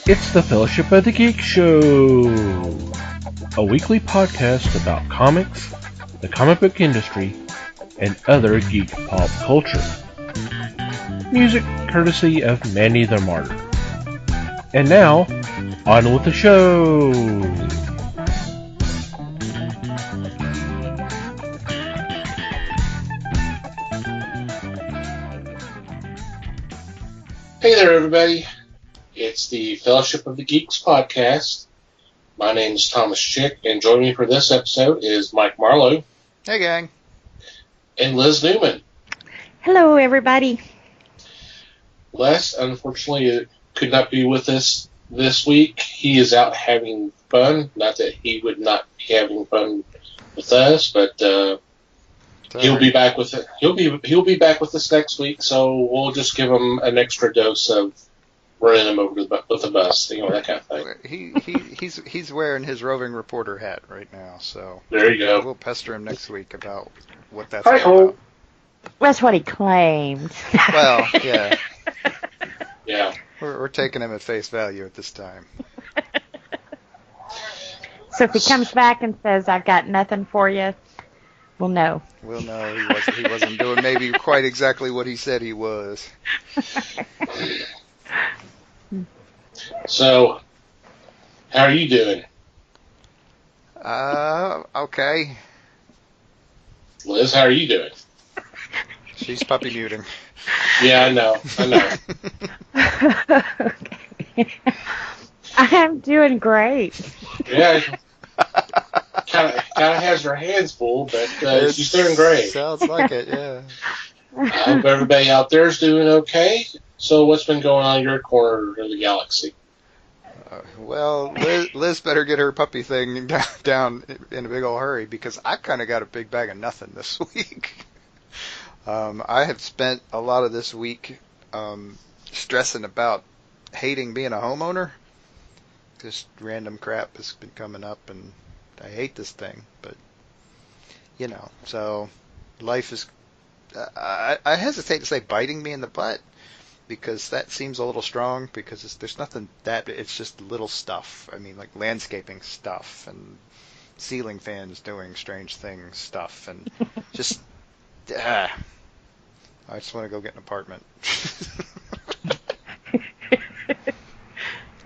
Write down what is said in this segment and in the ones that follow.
It's the Fellowship of the Geek Show, a weekly podcast about comics, the comic book industry, and other geek pop culture. Music courtesy of Manny the Martyr. And now, on with the show! Hey there, everybody. It's the Fellowship of the Geeks podcast. My name is Thomas Chick, and joining me for this episode is Mike Marlowe. Hey, gang. And Liz Newman. Hello, everybody. Les, unfortunately, could not be with us this week. He is out having fun. Not that he would not be having fun with us, but he'll be back with it. He'll be back with us next week. So we'll just give him an extra dose of running him over with the bus, that kind of thing. He's wearing his roving reporter hat right now, so there you go. We'll pester him next week about what that's all about. That's what he claimed. Well, yeah. Yeah. We're taking him at face value at this time. So if he comes back and says, "I've got nothing for you," we'll know. We'll know he wasn't doing maybe quite exactly what he said he was. So, how are you doing? Okay. Liz, how are you doing? She's puppy muting. Yeah, I know. Okay. I'm doing great. Yeah, kind of has her hands full, but she's doing great. Sounds like it, yeah. I hope everybody out there is doing okay. So what's been going on in your corner of the galaxy? Well, Liz better get her puppy thing down in a big old hurry, because I kind of got a big bag of nothing this week. I have spent a lot of this week stressing about hating being a homeowner. Just random crap has been coming up, and I hate this thing. But, so life is... I hesitate to say biting me in the butt, because that seems a little strong, because there's nothing it's just little stuff. I mean, like landscaping stuff and ceiling fans doing strange things stuff, and just I just want to go get an apartment.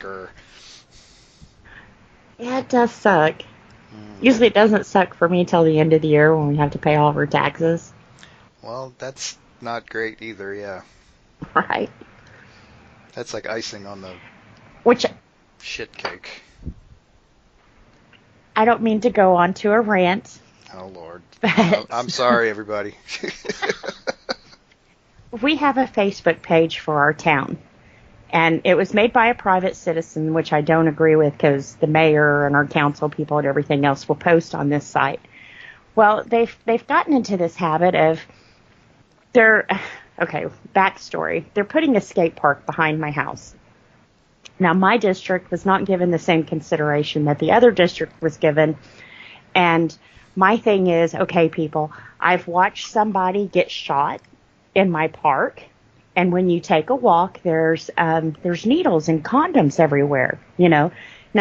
Grr. Yeah, it does suck. Usually it doesn't suck for me till the end of the year when we have to pay all of our taxes. Well, that's not great either, yeah. Right. That's like icing on the shit cake. I don't mean to go on to a rant. Oh, Lord. But I'm sorry, everybody. we have a Facebook page for our town. And it was made by a private citizen, which I don't agree with, because the mayor and our council people and everything else will post on this site. Well, they've gotten into this habit of backstory. They're putting a skate park behind my house. Now, my district was not given the same consideration that the other district was given. And my thing is, okay, people, I've watched somebody get shot in my park. And when you take a walk, there's needles and condoms everywhere, Now,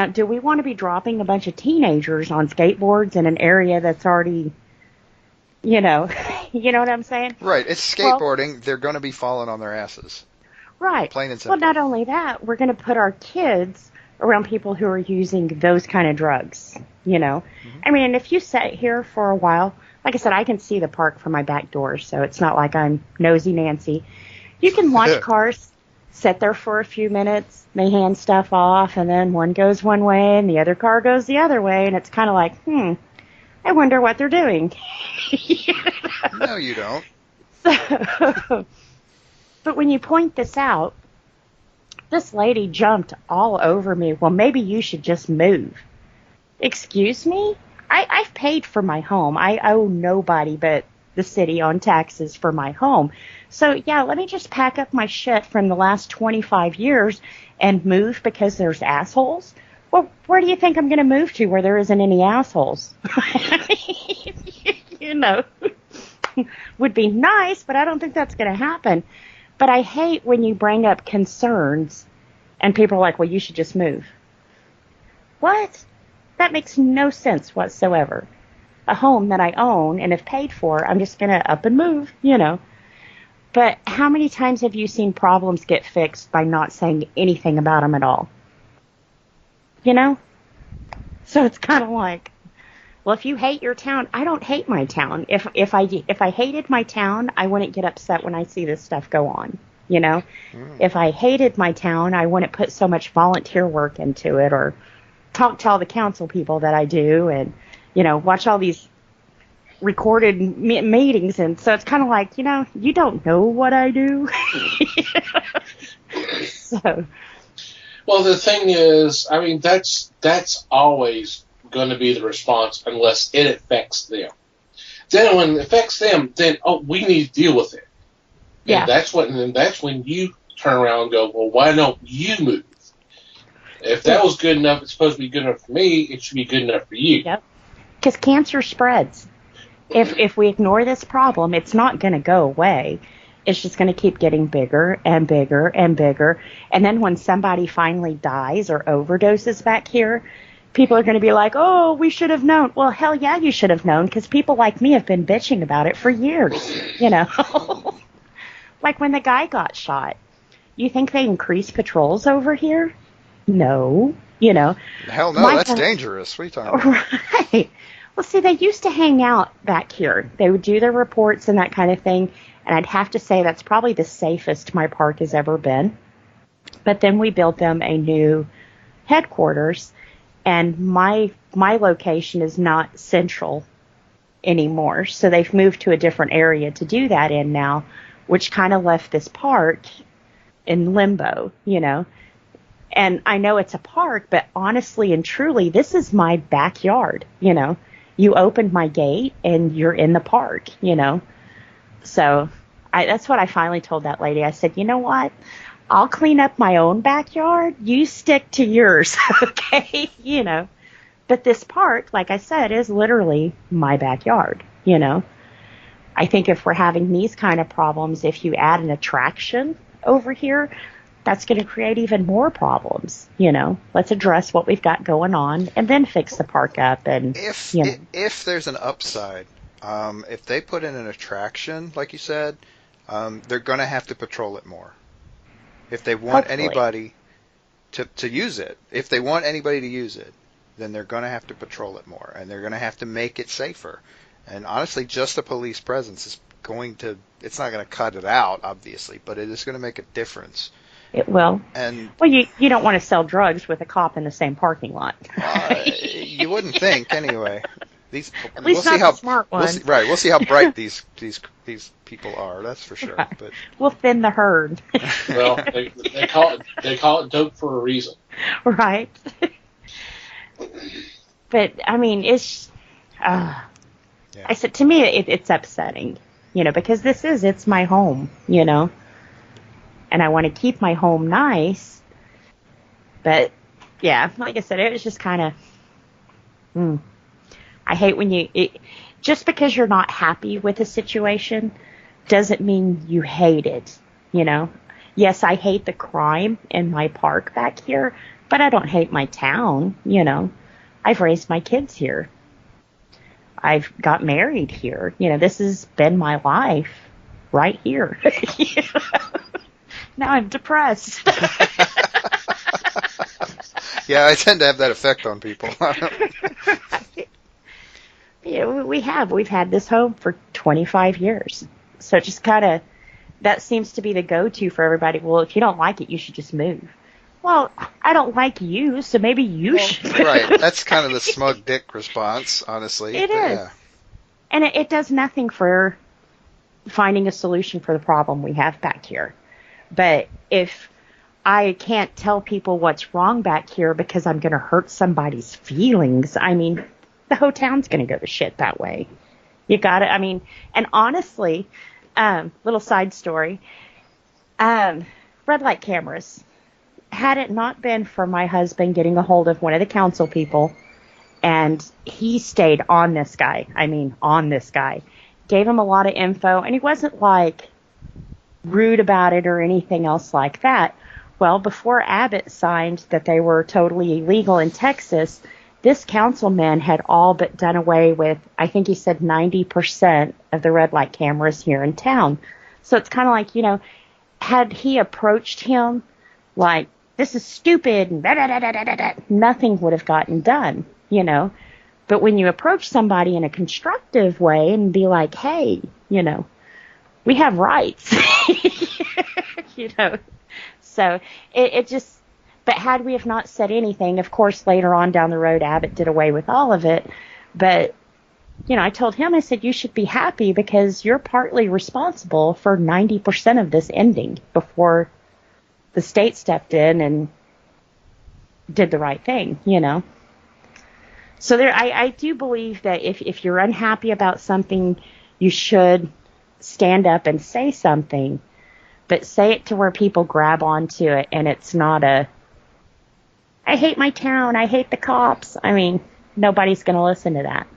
do we want to be dropping a bunch of teenagers on skateboards in an area that's already, you know what I'm saying? Right. It's skateboarding. Well, they're going to be falling on their asses. Right. Plain and simple. Well, not only that, we're going to put our kids around people who are using those kind of drugs, Mm-hmm. I mean, if you sit here for a while, like I said, I can see the park from my back door, so it's not like I'm nosy Nancy. You can watch cars sit there for a few minutes, they hand stuff off, and then one goes one way and the other car goes the other way, and it's kind of like, I wonder what they're doing. No, you don't. But when you point this out, this lady jumped all over me. Well, maybe you should just move. Excuse me? I've paid for my home. I owe nobody but the city on taxes for my home. So, yeah, let me just pack up my shit from the last 25 years and move because there's assholes. Well, where do you think I'm going to move to where there isn't any assholes? Would be nice, but I don't think that's going to happen. But I hate when you bring up concerns And people are like, well, you should just move. What? That makes no sense whatsoever. A home that I own and have paid for, I'm just going to up and move, you know. But how many times have you seen problems get fixed by not saying anything about them at all? You know? So it's kind of like, well, if you hate your town, I don't hate my town. If I hated my town, I wouldn't get upset when I see this stuff go on, you know? If I hated my town, I wouldn't put so much volunteer work into it or talk to all the council people that I do and, you know, watch all these recorded meetings. And so it's kind of like, you know, you don't know what I do. So. Well, the thing is, I mean, that's always going to be the response unless it affects them. Then when it affects them, then, we need to deal with it. Yeah. And that's when you turn around and go, well, why don't you move? If that was good enough, it's supposed to be good enough for me, it should be good enough for you. Yep. Because cancer spreads. If we ignore this problem, it's not going to go away. It's just going to keep getting bigger and bigger and bigger. And then when somebody finally dies or overdoses back here, people are going to be like, oh, we should have known. Well, hell yeah, you should have known, because people like me have been bitching about it for years, you know. Like when the guy got shot. You think they increase patrols over here? No, you know. Hell no, that's dangerous. What are you talking about? Right. Well, see, they used to hang out back here. They would do their reports and that kind of thing. And I'd have to say that's probably the safest my park has ever been. But then we built them a new headquarters. And my location is not central anymore. So they've moved to a different area to do that in now, which kind of left this park in limbo, you know. And I know it's a park, but honestly and truly, this is my backyard, you know. You opened my gate and you're in the park, you know. So that's what I finally told that lady. I said, you know what? I'll clean up my own backyard. You stick to yours, okay? You know. But this park, like I said, is literally my backyard, you know. I think if we're having these kind of problems, if you add an attraction over here, that's going to create even more problems, you know. Let's address what we've got going on and then fix the park up. And if there's an upside, if they put in an attraction, like you said, they're going to have to patrol it more. If they want anybody to use it, if they want anybody to use it, then they're going to have to patrol it more, and they're going to have to make it safer. And honestly, just a police presence is it's not going to cut it out, obviously, but it is going to make a difference. It will. And well, you don't want to sell drugs with a cop in the same parking lot. You wouldn't think, anyway. At least not the smart one. We'll see how bright these people are. That's for sure. Right. But we'll thin the herd. Well, they call it dope for a reason. Right. But I mean, it's. yeah. I said, to me, it's upsetting, you know, because it's my home, you know. And I want to keep my home nice. But, yeah, like I said, it was just kind of, I hate when just because you're not happy with a situation doesn't mean you hate it, you know. Yes, I hate the crime in my park back here, but I don't hate my town, you know. I've raised my kids here. I've got married here. You know, this has been my life right here. Now I'm depressed. Yeah, I tend to have that effect on people. Yeah, we've had this home for 25 years. So it just kind of, that seems to be the go-to for everybody. Well, if you don't like it, you should just move. Well, I don't like you, so maybe you should. Right, that's kind of the smug dick response, honestly. It is. Yeah. And it does nothing for finding a solution for the problem we have back here. But if I can't tell people what's wrong back here because I'm going to hurt somebody's feelings, I mean, the whole town's going to go to shit that way. You got it? I mean, and honestly, little side story, red light cameras. Had it not been for my husband getting a hold of one of the council people, and he stayed on this guy, gave him a lot of info, and he wasn't like rude about it or anything else like that. Well, before Abbott signed that they were totally illegal in Texas, this councilman had all but done away with, I think he said 90% of the red light cameras here in town. So it's kind of like, you know, had he approached him like, this is stupid, and nothing would have gotten done, you know. But when you approach somebody in a constructive way and be like, hey, you know, we have rights, you know. So it just, but had we have not said anything, of course, later on down the road, Abbott did away with all of it. But, you know, I told him, I said, you should be happy because you're partly responsible for 90% of this ending before the state stepped in and did the right thing, you know. So there, I do believe that if you're unhappy about something, you should stand up and say something, but say it to where people grab onto it and it's not a, I hate my town, I hate the cops. I mean, nobody's going to listen to that.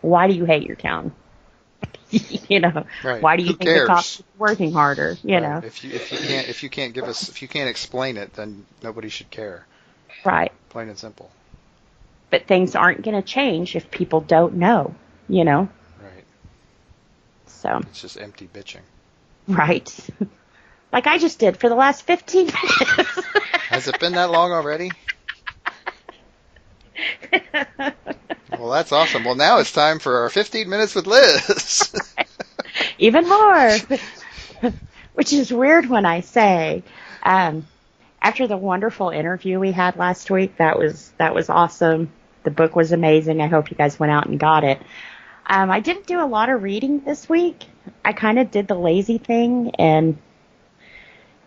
Why do you hate your town? You know, right. Why do you Who think cares? the cops are working harder? You know, If you can't explain it, then nobody should care. right. Plain and simple. But things aren't going to change if people don't know, you know? Right. So, It's just empty bitching. right. Like I just did for the last 15 minutes. Has it been that long already? Well, that's awesome. Well, now it's time for our 15 minutes with Liz. Even more. Which is weird when I say. After the wonderful interview we had last week, that was awesome. The book was amazing. I hope you guys went out and got it. I didn't do a lot of reading this week. I kind of did the lazy thing, and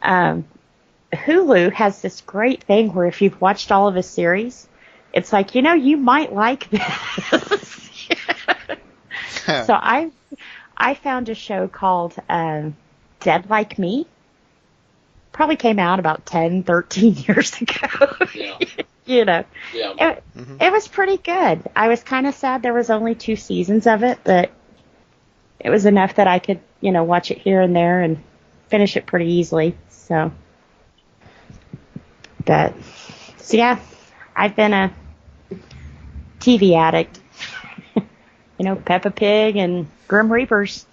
Hulu has this great thing where if you've watched all of a series, it's like, you know, you might like this. So I found a show called Dead Like Me. Probably came out about 10, 13 years ago. Yeah. You know, Yeah. it was pretty good. I was kind of sad there was only 2 seasons of it, but it was enough that I could, you know, watch it here and there and finish it pretty easily. So yeah, I've been a TV addict. You know, Peppa Pig and Grim Reapers.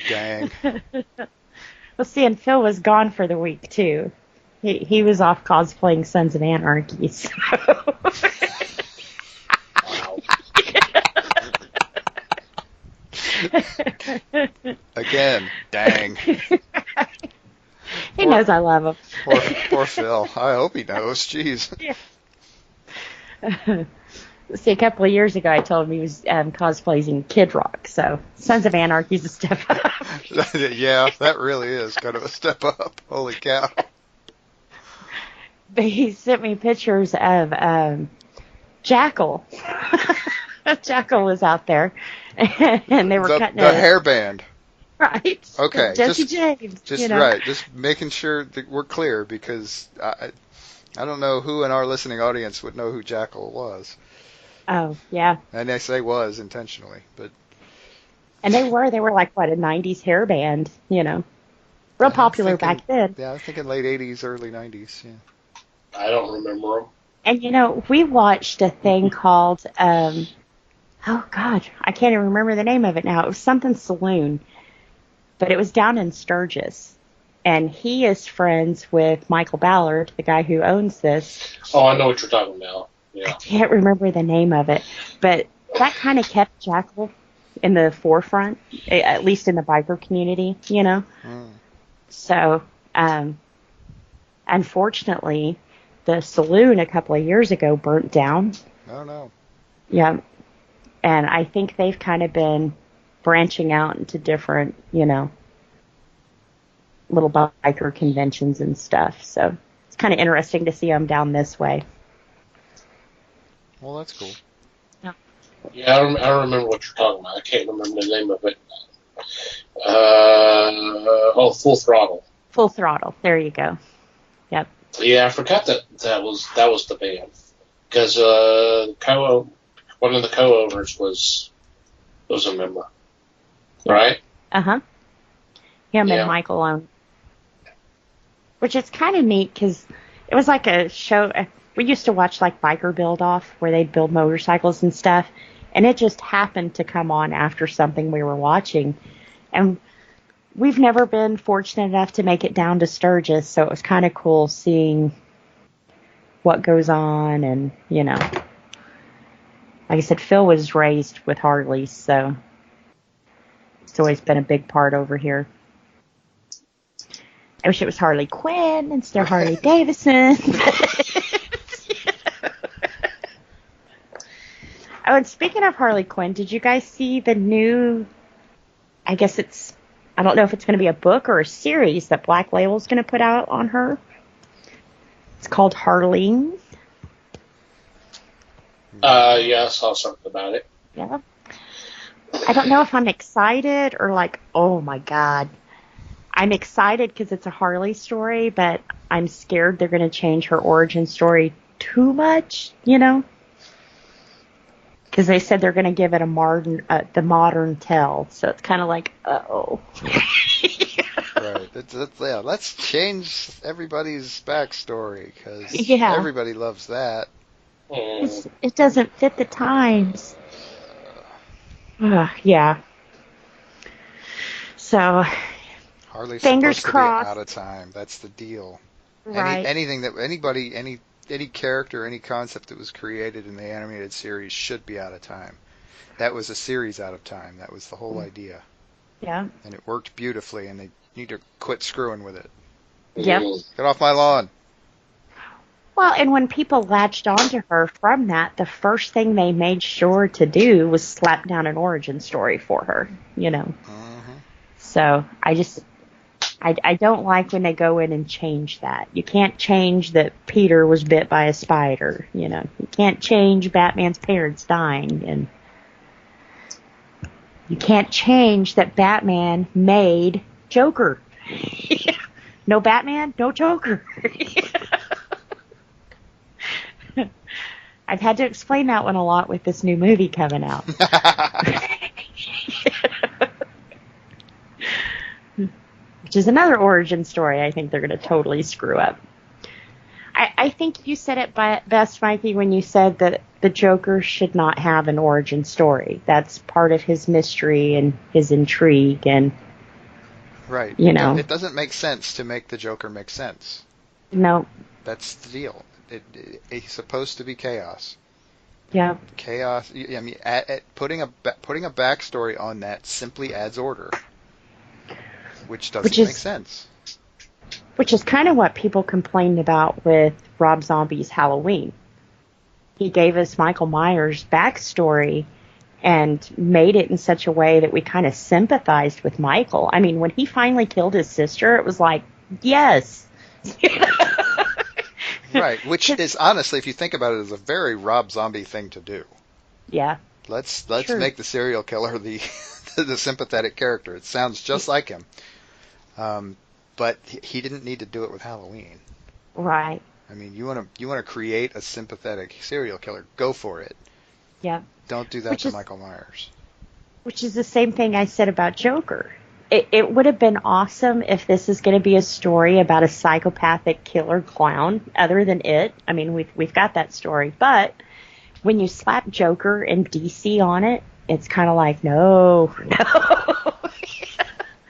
Dang. Well, see, and Phil was gone for the week, too. He was off cosplaying Sons of Anarchy, so. Again, dang. He knows I love him. Poor Phil. I hope he knows. Jeez. Yeah. See, a couple of years ago, I told him he was cosplaying Kid Rock, so Sons of Anarchy is a step up. Yeah, that really is kind of a step up. Holy cow. But he sent me pictures of Jackal. Jackal was out there, and they were cutting the hairband. Right. Okay. Jesse James. Just you know. right. Just making sure that we're clear because I don't know who in our listening audience would know who Jackal was. Oh, yeah. And I say was intentionally, but. And they were like, what, a 90s hair band, you know. Real popular back then. Yeah, I was thinking late 80s, early 90s, yeah. I don't remember them. And, you know, we watched a thing called, oh, God, I can't even remember the name of it now. It was something Saloon. But it was down in Sturgis. And he is friends with Michael Ballard, the guy who owns this. Oh, I know what you're talking about. Yeah. I can't remember the name of it. But that kind of kept Jackal in the forefront, at least in the biker community, you know. So, unfortunately, the saloon a couple of years ago burnt down. Oh, no. Yeah. And I think they've kind of been branching out into different, you know, little biker conventions and stuff. So it's kind of interesting to see them down this way. Well, that's cool. Yeah, I remember what you're talking about. I can't remember the name of it. Full Throttle. Full Throttle. There you go. Yep. Yeah, I forgot that was the band because one of the co-owners was a member, right? Uh-huh. Him Yeah. and Michael own. Which is kind of neat because it was like a show. We used to watch like Biker Build Off where they'd build motorcycles and stuff. And it just happened to come on after something we were watching. And we've never been fortunate enough to make it down to Sturgis. So it was kind of cool seeing what goes on. And, you know, like I said, Phil was raised with Harleys. So it's always been a big part over here. I wish it was Harley Quinn instead of Harley Davidson. Oh, and speaking of Harley Quinn, did you guys see the new, I don't know if it's going to be a book or a series that Black Label's going to put out on her. It's called Harleen. Yeah, I saw something about it. Yeah. I don't know if I'm excited or like, oh my God. I'm excited because it's a Harley story, but I'm scared they're going to change her origin story too much, you know? Because they said they're going to give it the modern tell. So it's kind of like, uh-oh. Right. Yeah, let's change everybody's backstory because Yeah. everybody loves that. It doesn't fit the times. Yeah. So, Harley's Fingers supposed crossed. to be out of time. That's the deal. right. Anything that anybody, any character, any concept that was created in the animated series should be out of time. That was a series out of time. That was the whole idea. Yeah. And it worked beautifully, and they need to quit screwing with it. Yep. Get off my lawn. Well, and when people latched onto her from that, the first thing they made sure to do was slap down an origin story for her, you know. Mm-hmm. So I don't like when they go in and change that. You can't change that Peter was bit by a spider, you know. You can't change Batman's parents dying, and you can't change that Batman made Joker. No Batman, no Joker. I've had to explain that one a lot with this new movie coming out. Which is another origin story I think they're going to totally screw up. I think you said it best, Mikey, when you said that the Joker should not have an origin story. That's part of his mystery and his intrigue, and Right. You know. It doesn't make sense to make the Joker make sense. no, That's the deal. He's supposed to be chaos. yeah, Chaos. I mean, putting a backstory on that simply adds order, which doesn't make sense. which is kind of what people complained about with Rob Zombie's Halloween. He gave us Michael Myers' backstory and made it in such a way that we kind of sympathized with Michael. I mean, when he finally killed his sister, it was like, yes. Right, which is honestly, if you think about it, is a very Rob Zombie thing to do. Yeah. Let's Sure. make the serial killer the the sympathetic character. It sounds just like him, but he didn't need to do it with Halloween. Right. I mean, you want to create a sympathetic serial killer, go for it. Yeah. Don't do that Which to is- Michael Myers. Which is the same thing I said about Joker. It would have been awesome if this is going to be a story about a psychopathic killer clown, other than it. I mean, we've got that story, but when you slap Joker and DC on it, it's kind of like, no.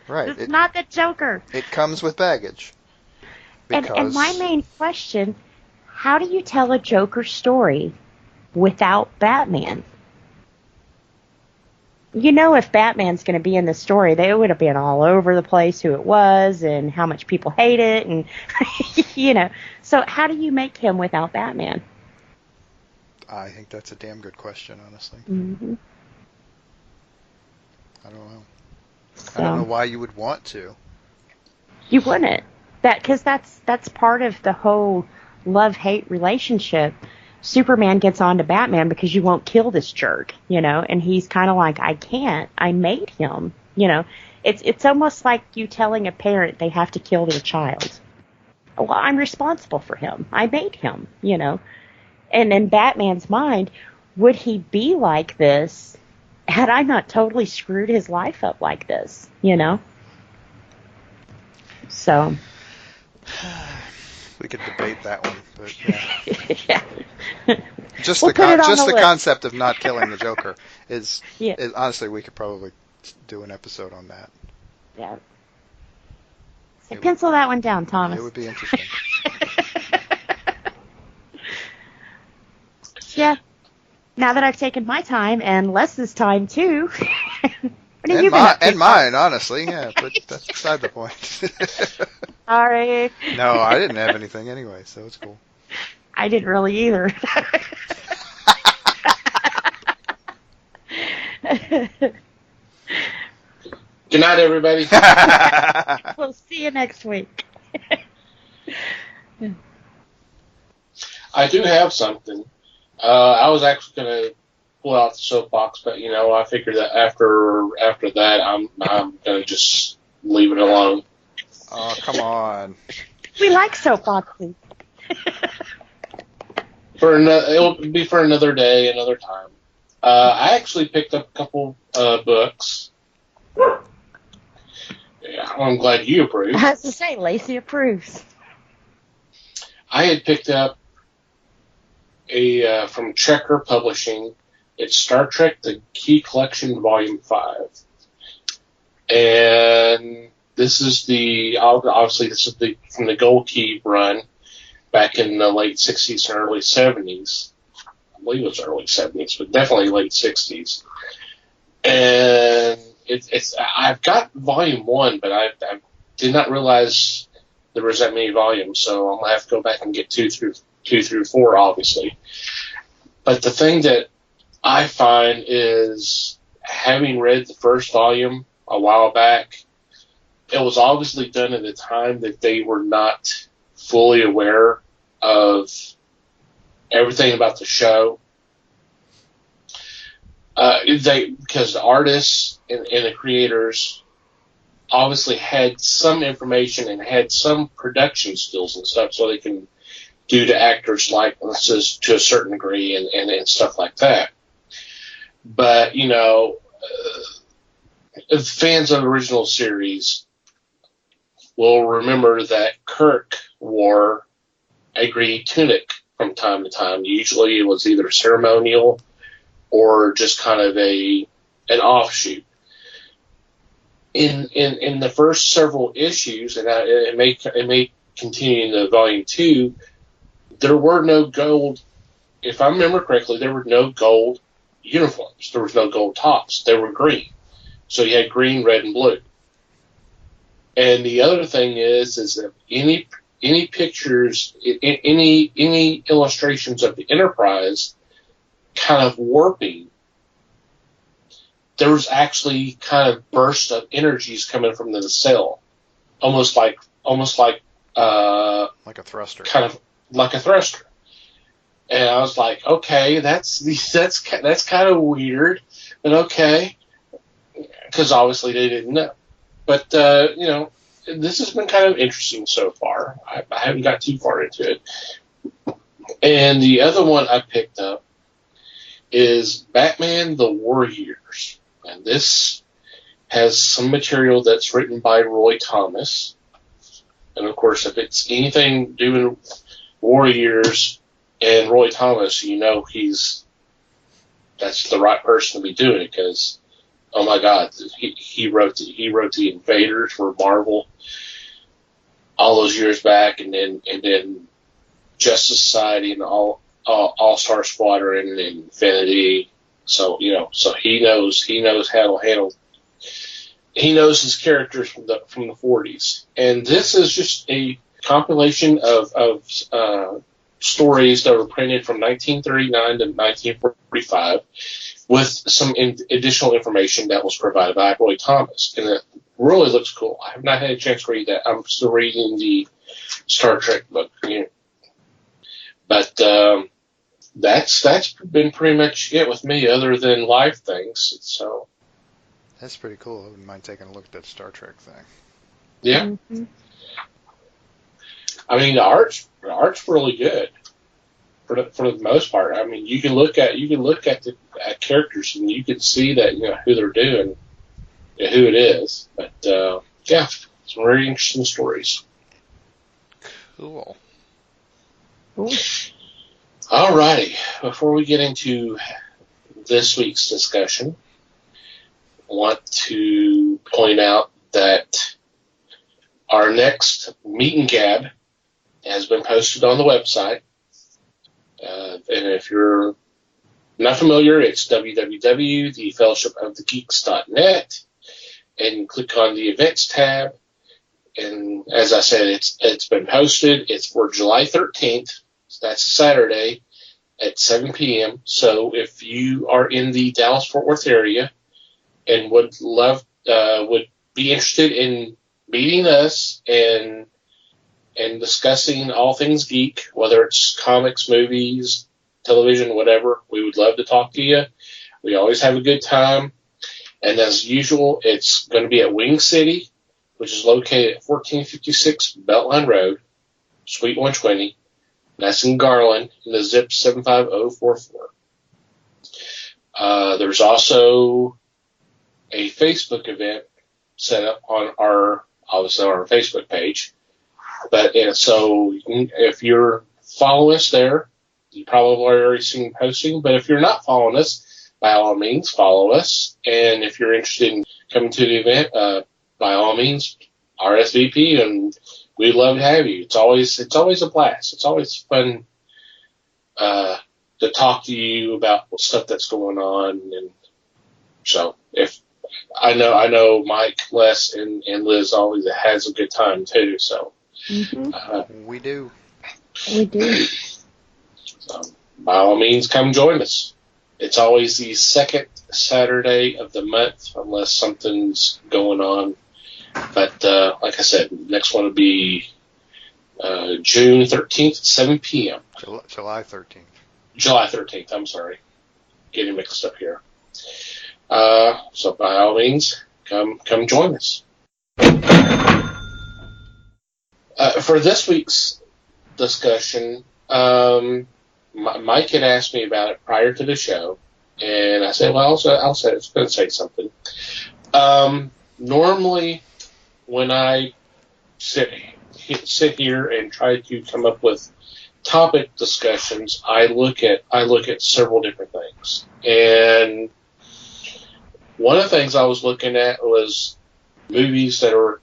Right. It's not the Joker. It comes with baggage. And my main question, how do you tell a Joker story without Batman? You know, if Batman's going to be in the story, they would have been all over the place who it was and how much people hate it. And, you know, so how do you make him without Batman? I think that's a damn good question, honestly. Mm-hmm. I don't know. So, I don't know why you would want to. You wouldn't. Because that's part of the whole love-hate relationship. Superman gets on to Batman because you won't kill this jerk, you know, and he's kind of like, I can't. I made him, you know. It's almost like you telling a parent they have to kill their child. Well, I'm responsible for him. I made him, you know. And in Batman's mind, would he be like this had I not totally screwed his life up like this, you know? So. We could debate that one, but yeah. Yeah. Just We'll put it on just the the list. concept of not killing the Joker is Yeah. honestly, we could probably do an episode on that. Yeah. So pencil that one down, Thomas. It would be interesting. Yeah. Now that I've taken my time and Les's time too. What have And, you been up to? and mine, honestly, yeah, but that's beside the point. Sorry. No, I didn't have anything anyway, so it's cool. I didn't really either. Good night, everybody. We'll see you next week. I do have something. I was actually going to pull out the soapbox, but I figured that after that, I'm going to just leave it alone. Oh, come on. We like soapboxes. It'll be for another day, another time. I actually picked up a couple books. Yeah, I'm glad you approved. I was to say, Lacey approves. I had picked up from Checker Publishing. It's Star Trek: The Key Collection, Volume 5, and this is from the Gold Key run back in the late 60s and early 70s. I believe it was early 70s, but definitely late 60s. And I've got Volume 1, but I did not realize there was that many volumes, so I'm gonna have to go back and get 2 through 4, obviously. But the thing that I find is, having read the first volume a while back, it was obviously done at a time that they were not fully aware of everything about the show. Because the artists and the creators obviously had some information and had some production skills and stuff, so they can do to actors' likenesses to a certain degree and stuff like that. But, fans of the original series will remember that Kirk wore a green tunic from time to time. Usually it was either ceremonial or just kind of an offshoot. In the first several issues, and it may continue into Volume 2, there were no gold. If I remember correctly, there were no gold uniforms. There was no gold tops. They were green. So you had green, red, and blue. And the other thing is that any pictures, any illustrations of the Enterprise kind of warping, there was actually kind of bursts of energies coming from the nacelle, almost like a thruster, kind of like a thruster. And I was like, okay, that's kind of weird, but okay, because obviously they didn't know. But this has been kind of interesting so far. I haven't got too far into it. And the other one I picked up is Batman: The War Years, and this has some material that's written by Roy Thomas. And of course, if it's anything doing War Years and Roy Thomas, that's the right person to be doing it, because, oh my God, he wrote the Invaders for Marvel all those years back, and then Justice Society and All-Star Squadron and Infinity. So he knows how to handle. He knows his characters from the 40s, and this is just a compilation of stories that were printed from 1939 to 1945, with some additional information that was provided by Roy Thomas, and it really looks cool. I have not had a chance to read that. I'm still reading the Star Trek book, but that's been pretty much it with me, other than live things. So that's pretty cool. I wouldn't mind taking a look at that Star Trek thing. Yeah. Mm-hmm. I mean, the art's really good for the most part. I mean, you can look at the characters and you can see that who they're doing, who it is. But yeah, Some very interesting stories. Cool. Ooh. Alrighty, before we get into this week's discussion, I want to point out that our next meet and gab has been posted on the website. And if you're not familiar, it's www.thefellowshipofthegeeks.net, and click on the events tab. And as I said, it's been posted. It's for July 13th. So that's a Saturday at 7 p.m. So if you are in the Dallas-Fort Worth area and would be interested in meeting us and discussing all things geek, whether it's comics, movies, television, whatever, we would love to talk to you. We always have a good time. And as usual, it's going to be at Wing City, which is located at 1456 Beltline Road, Suite 120. That's in Garland, in the zip 75044. There's also a Facebook event set up on our Facebook page. But so if you're following us there, you probably already seen posting. But if you're not following us, by all means, follow us. And if you're interested in coming to the event, by all means, RSVP, and we'd love to have you. It's always a blast. It's always fun to talk to you about stuff that's going on. And so if I know Mike, Les, and Liz always has a good time too. So we do. We do. So by all means, come join us. It's always the second Saturday of the month, unless something's going on. But like I said, next one will be June 13th at 7 p.m. July 13th. July 13th, I'm sorry. Getting mixed up here. So by all means, come join us. For this week's discussion, Mike had asked me about it prior to the show, and I said, well, I'll say it's going to say something. Normally, when I sit here and try to come up with topic discussions, I look at several different things. And one of the things I was looking at was movies that are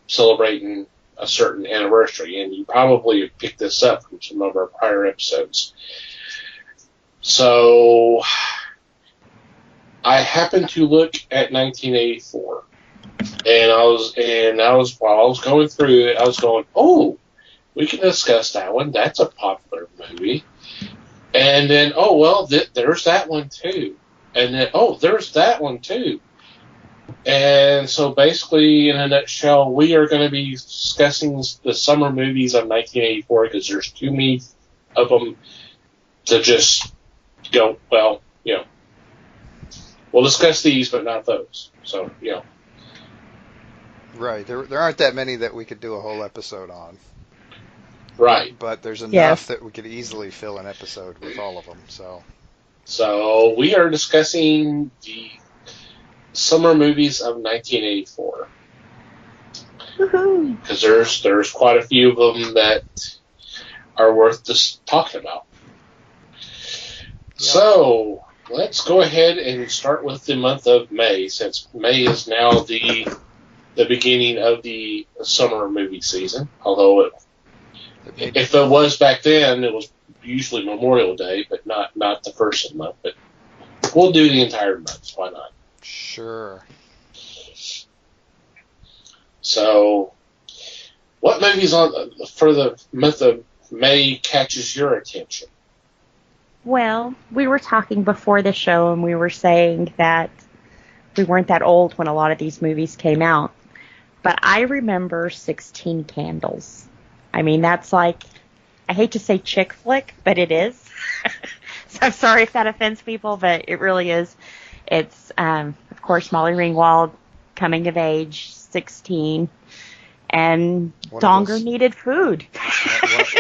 celebrating a certain anniversary, and you probably have picked this up from some of our prior episodes. So I happened to look at 1984. And while I was going through it, I was going, oh, we can discuss that one. That's a popular movie. And then, oh, well, there's that one too. And then, oh, there's that one too. And so basically, in a nutshell, we are going to be discussing the summer movies of 1984 because there's too many of them to just go, well, we'll discuss these, but not those. So, Right. There aren't that many that we could do a whole episode on. Right. But there's enough that we could easily fill an episode with all of them. So we are discussing the summer movies of 1984. Because there's quite a few of them that are worth just talking about. Yeah. So let's go ahead and start with the month of May, since May is now the beginning of the summer movie season. Although if it was back then, it was usually Memorial Day, but not the first of the month. But we'll do the entire month. Why not? Sure. So, what movies for the month of May catches your attention? Well, we were talking before the show, and we were saying that we weren't that old when a lot of these movies came out. But I remember 16 Candles. I mean, that's like, I hate to say chick flick, but it is. So I'm sorry if that offends people, but it really is. It's, of course, Molly Ringwald, coming of age, 16, and Donger needed food.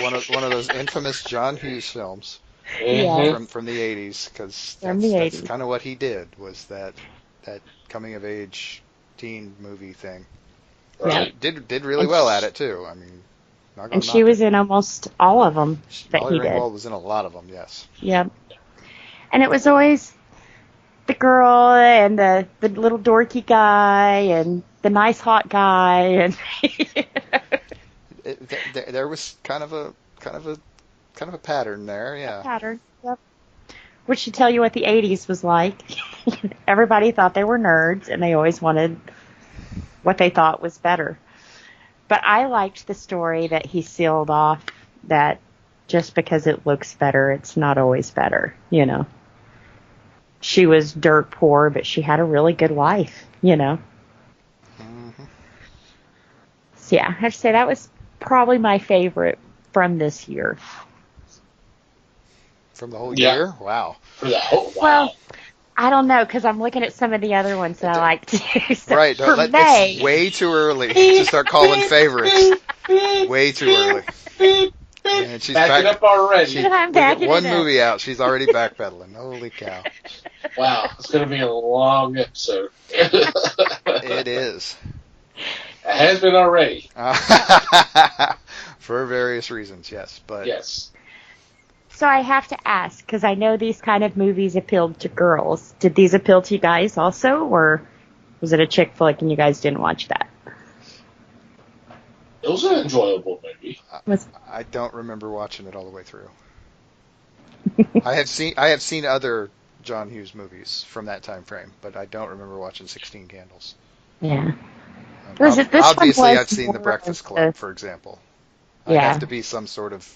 one of those infamous John Hughes films from the 80s, because that's kind of what he did, was that coming of age teen movie thing. Right. Did really And well sh- at it too. I mean, not gonna And knock she was it. in almost all of them that Molly he did. Ringwald was in a lot of them. Yes. Yep. And it was always the girl and the little dorky guy and the nice hot guy and There was kind of a pattern there. Yeah. pattern. Yep. Which should tell you what the 80s was like. Everybody thought they were nerds and they always wanted what they thought was better. But I liked the story that he sealed off, that just because it looks better, it's not always better, you know. She was dirt poor, but she had a really good life, you know. Mm-hmm. So yeah, I have to say that was probably my favorite from this year. From the whole Yeah. year? Wow. For the whole Well, I don't know, because I'm looking at some of the other ones that I like too. So Right. for It's way too early to start calling favorites. Way too early. And she's Back it up already. I'm we get backing one it up. movie out. She's already backpedaling. Holy cow. Wow, it's going to be a long episode. It is. It has been already. For various reasons, yes. But Yes. So I have to ask, because I know these kind of movies appealed to girls. Did these appeal to you guys also, or was it a chick flick and you guys didn't watch that? It was an enjoyable movie. I don't remember watching it all the way through. I have seen other John Hughes movies from that time frame, but I don't remember watching 16 Candles. Yeah. Was it- this one Obviously, was I've seen The more Breakfast of Club, the- for example. Yeah. I'd have to be some sort of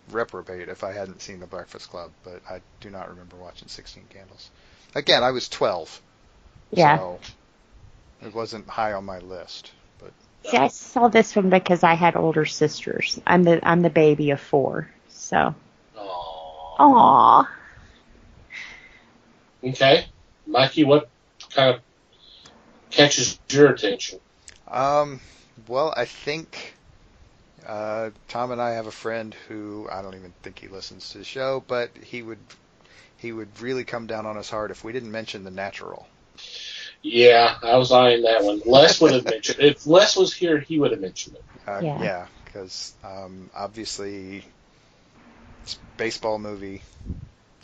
reprobate if I hadn't seen The Breakfast Club, but I do not remember watching 16 Candles. Again, I was 12, Yeah. so it wasn't high on my list. But See, I saw this one because I had older sisters. I'm the baby of 4, so. Aww. Aww. Okay. Mikey, what kind of catches your attention? Well, I think Tom and I have a friend who, I don't even think he listens to the show, but he would really come down on us hard if we didn't mention The Natural. Yeah, I was eyeing that one. Les would have mentioned it. If Les was here, he would have mentioned it. Yeah. Yeah, because obviously it's a baseball movie,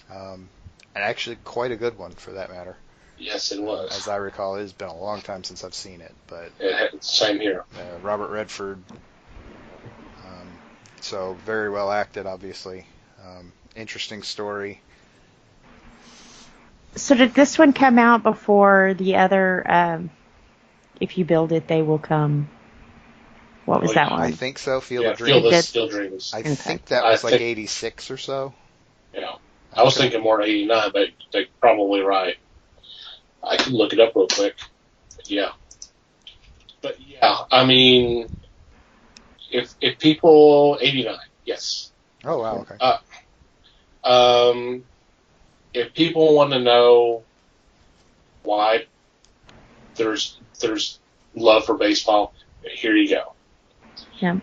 and actually quite a good one for that matter. Yes, it was. As I recall, it has been a long time since I've seen it, but Same here. Robert Redford, so very well acted, obviously. Interesting story. So did this one come out before the other, If You Build It, They Will Come? What was Oh, that yeah, I one? think so. Field Yeah, of Field Dreams. of Still Dreams. I Okay. think that I was like think- 86 or so. Yeah. I was thinking more 89, but they're probably right. I can look it up real quick. Yeah. But yeah, I mean, if people 89, yes. Oh wow, okay. If people want to know why there's love for baseball, here you go. Yeah.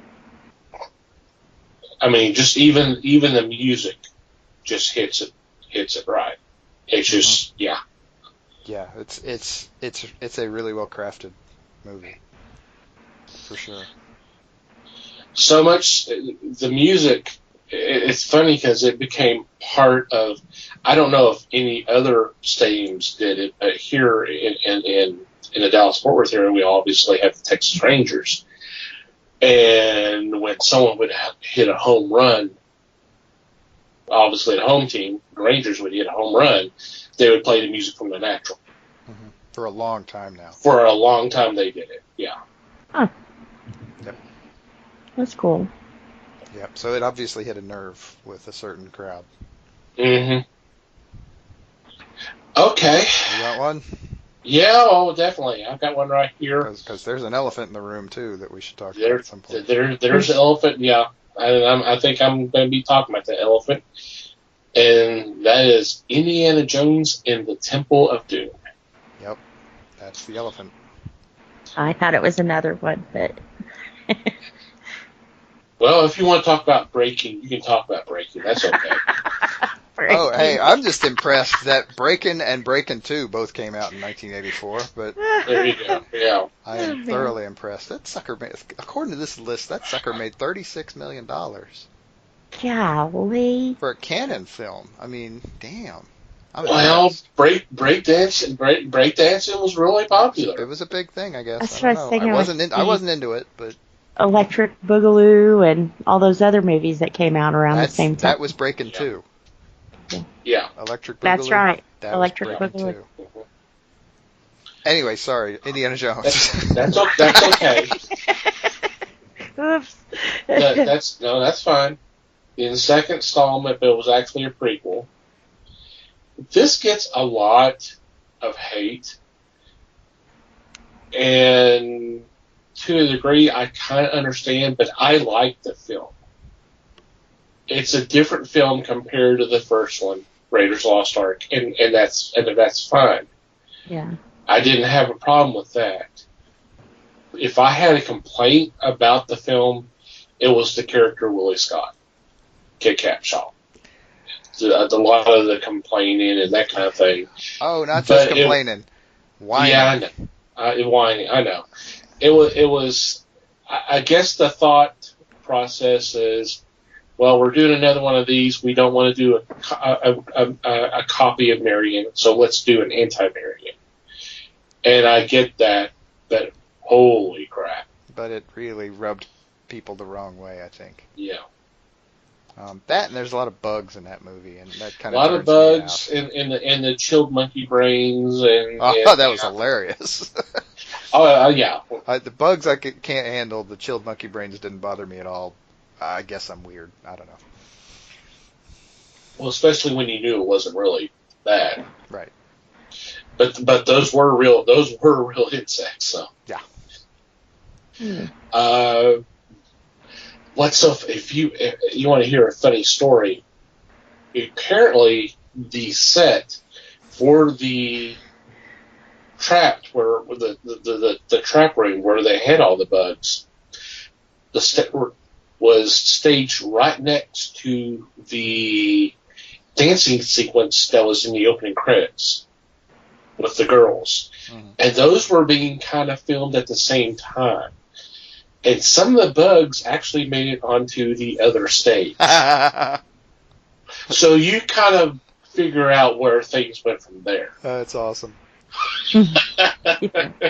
I mean, just even the music just hits it right. It's just yeah. Yeah, it's a really well crafted movie, for sure. So much the music. It's funny because it became part of. I don't know if any other stadiums did it, but here in the Dallas Fort Worth area, we obviously have the Texas Rangers, and when someone would hit a home run, obviously the home team, the Rangers would hit a home run, they would play the music from The Natural. Mm-hmm. For a long time now. For a long time, they did it. Yeah. Huh. Yep. That's cool. Yep. So it obviously hit a nerve with a certain crowd. Mm-hmm. Okay. You got one? Yeah, oh, definitely. I've got one right here. Because there's an elephant in the room too that we should talk about There, at some point. there's the elephant. Yeah, I think I'm going to be talking about the elephant, and that is Indiana Jones and the Temple of Doom. Yep. That's the elephant. I thought it was another one, but Well, if you want to talk about breaking, you can talk about breaking. That's okay. Oh, hey, I'm just impressed that Breakin' and Breakin' 2 both came out in 1984, but There you go. Yeah. I am thoroughly impressed. That sucker made, according to this list, that sucker made $36 million Golly. for a Canon film. I mean, damn. I'm Well, impressed. breakdancing was really It popular. was a big thing, I guess. That's I what I don't was know. thinking, I wasn't into it, but Electric Boogaloo and all those other movies that came out around the same time. that was Breakin' 2. Yeah. Electric Boogaloo. That's right. That Electric was Breakin' Boogaloo. 2. Anyway, sorry, Indiana Jones. That's okay. Oops. That's fine. In the second installment, it was actually a prequel. This gets a lot of hate, and to a degree, I kind of understand, but I like the film. It's a different film compared to the first one, Raiders Lost Ark, and that's fine. Yeah. I didn't have a problem with that. If I had a complaint about the film, it was the character Willie Scott, Kit Capshaw. A lot of the complaining and that kind of thing. Oh, not just But complaining. Whining. Yeah, I know. Whining, I know. It was. I guess the thought process is, well, we're doing another one of these. We don't want to do a copy of Marion, so let's do an anti-Marion. And I get that, but holy crap. But it really rubbed people the wrong way, I think. Yeah. That and there's a lot of bugs in that movie, and that kind A of lot of bugs and the chilled monkey brains and. that was hilarious. Yeah. The bugs I can't handle. The chilled monkey brains didn't bother me at all. I guess I'm weird. I don't know. Well, especially when you knew it wasn't really bad. Right. But those were real insects. So. Yeah. If you want to hear a funny story, apparently the set for the trapped where the trap room where they had all the bugs, was staged right next to the dancing sequence that was in the opening credits with the girls, and those were being kind of filmed at the same time. And some of the bugs actually made it onto the other stage. So you kind of figure out where things went from there. That's awesome. That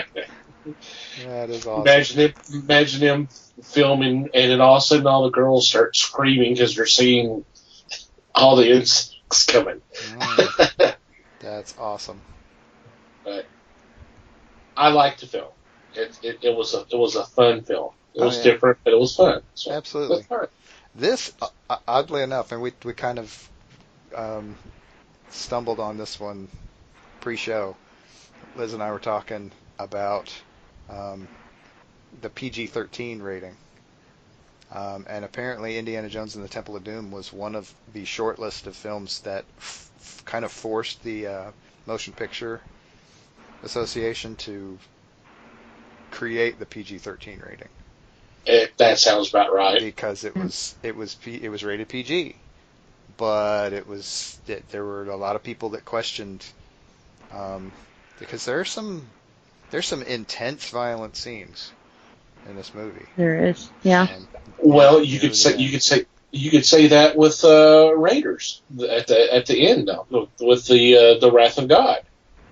is awesome. Imagine them filming, and then all of a sudden all the girls start screaming because they're seeing all the insects coming. That's awesome. But I liked the film. It was a fun film. It was different, but it was fun. So absolutely. It was fun. This, oddly enough, and we kind of stumbled on this one pre-show. Liz and I were talking about the PG-13 rating. And apparently Indiana Jones and the Temple of Doom was one of the short list of films that kind of forced the Motion Picture Association to create the PG-13 rating. That sounds about right. Because it was rated PG, but there were a lot of people that questioned because there's some intense violent sceens in this movie. There is, yeah. Well, you could say that with Raiders at the end with the Wrath of God,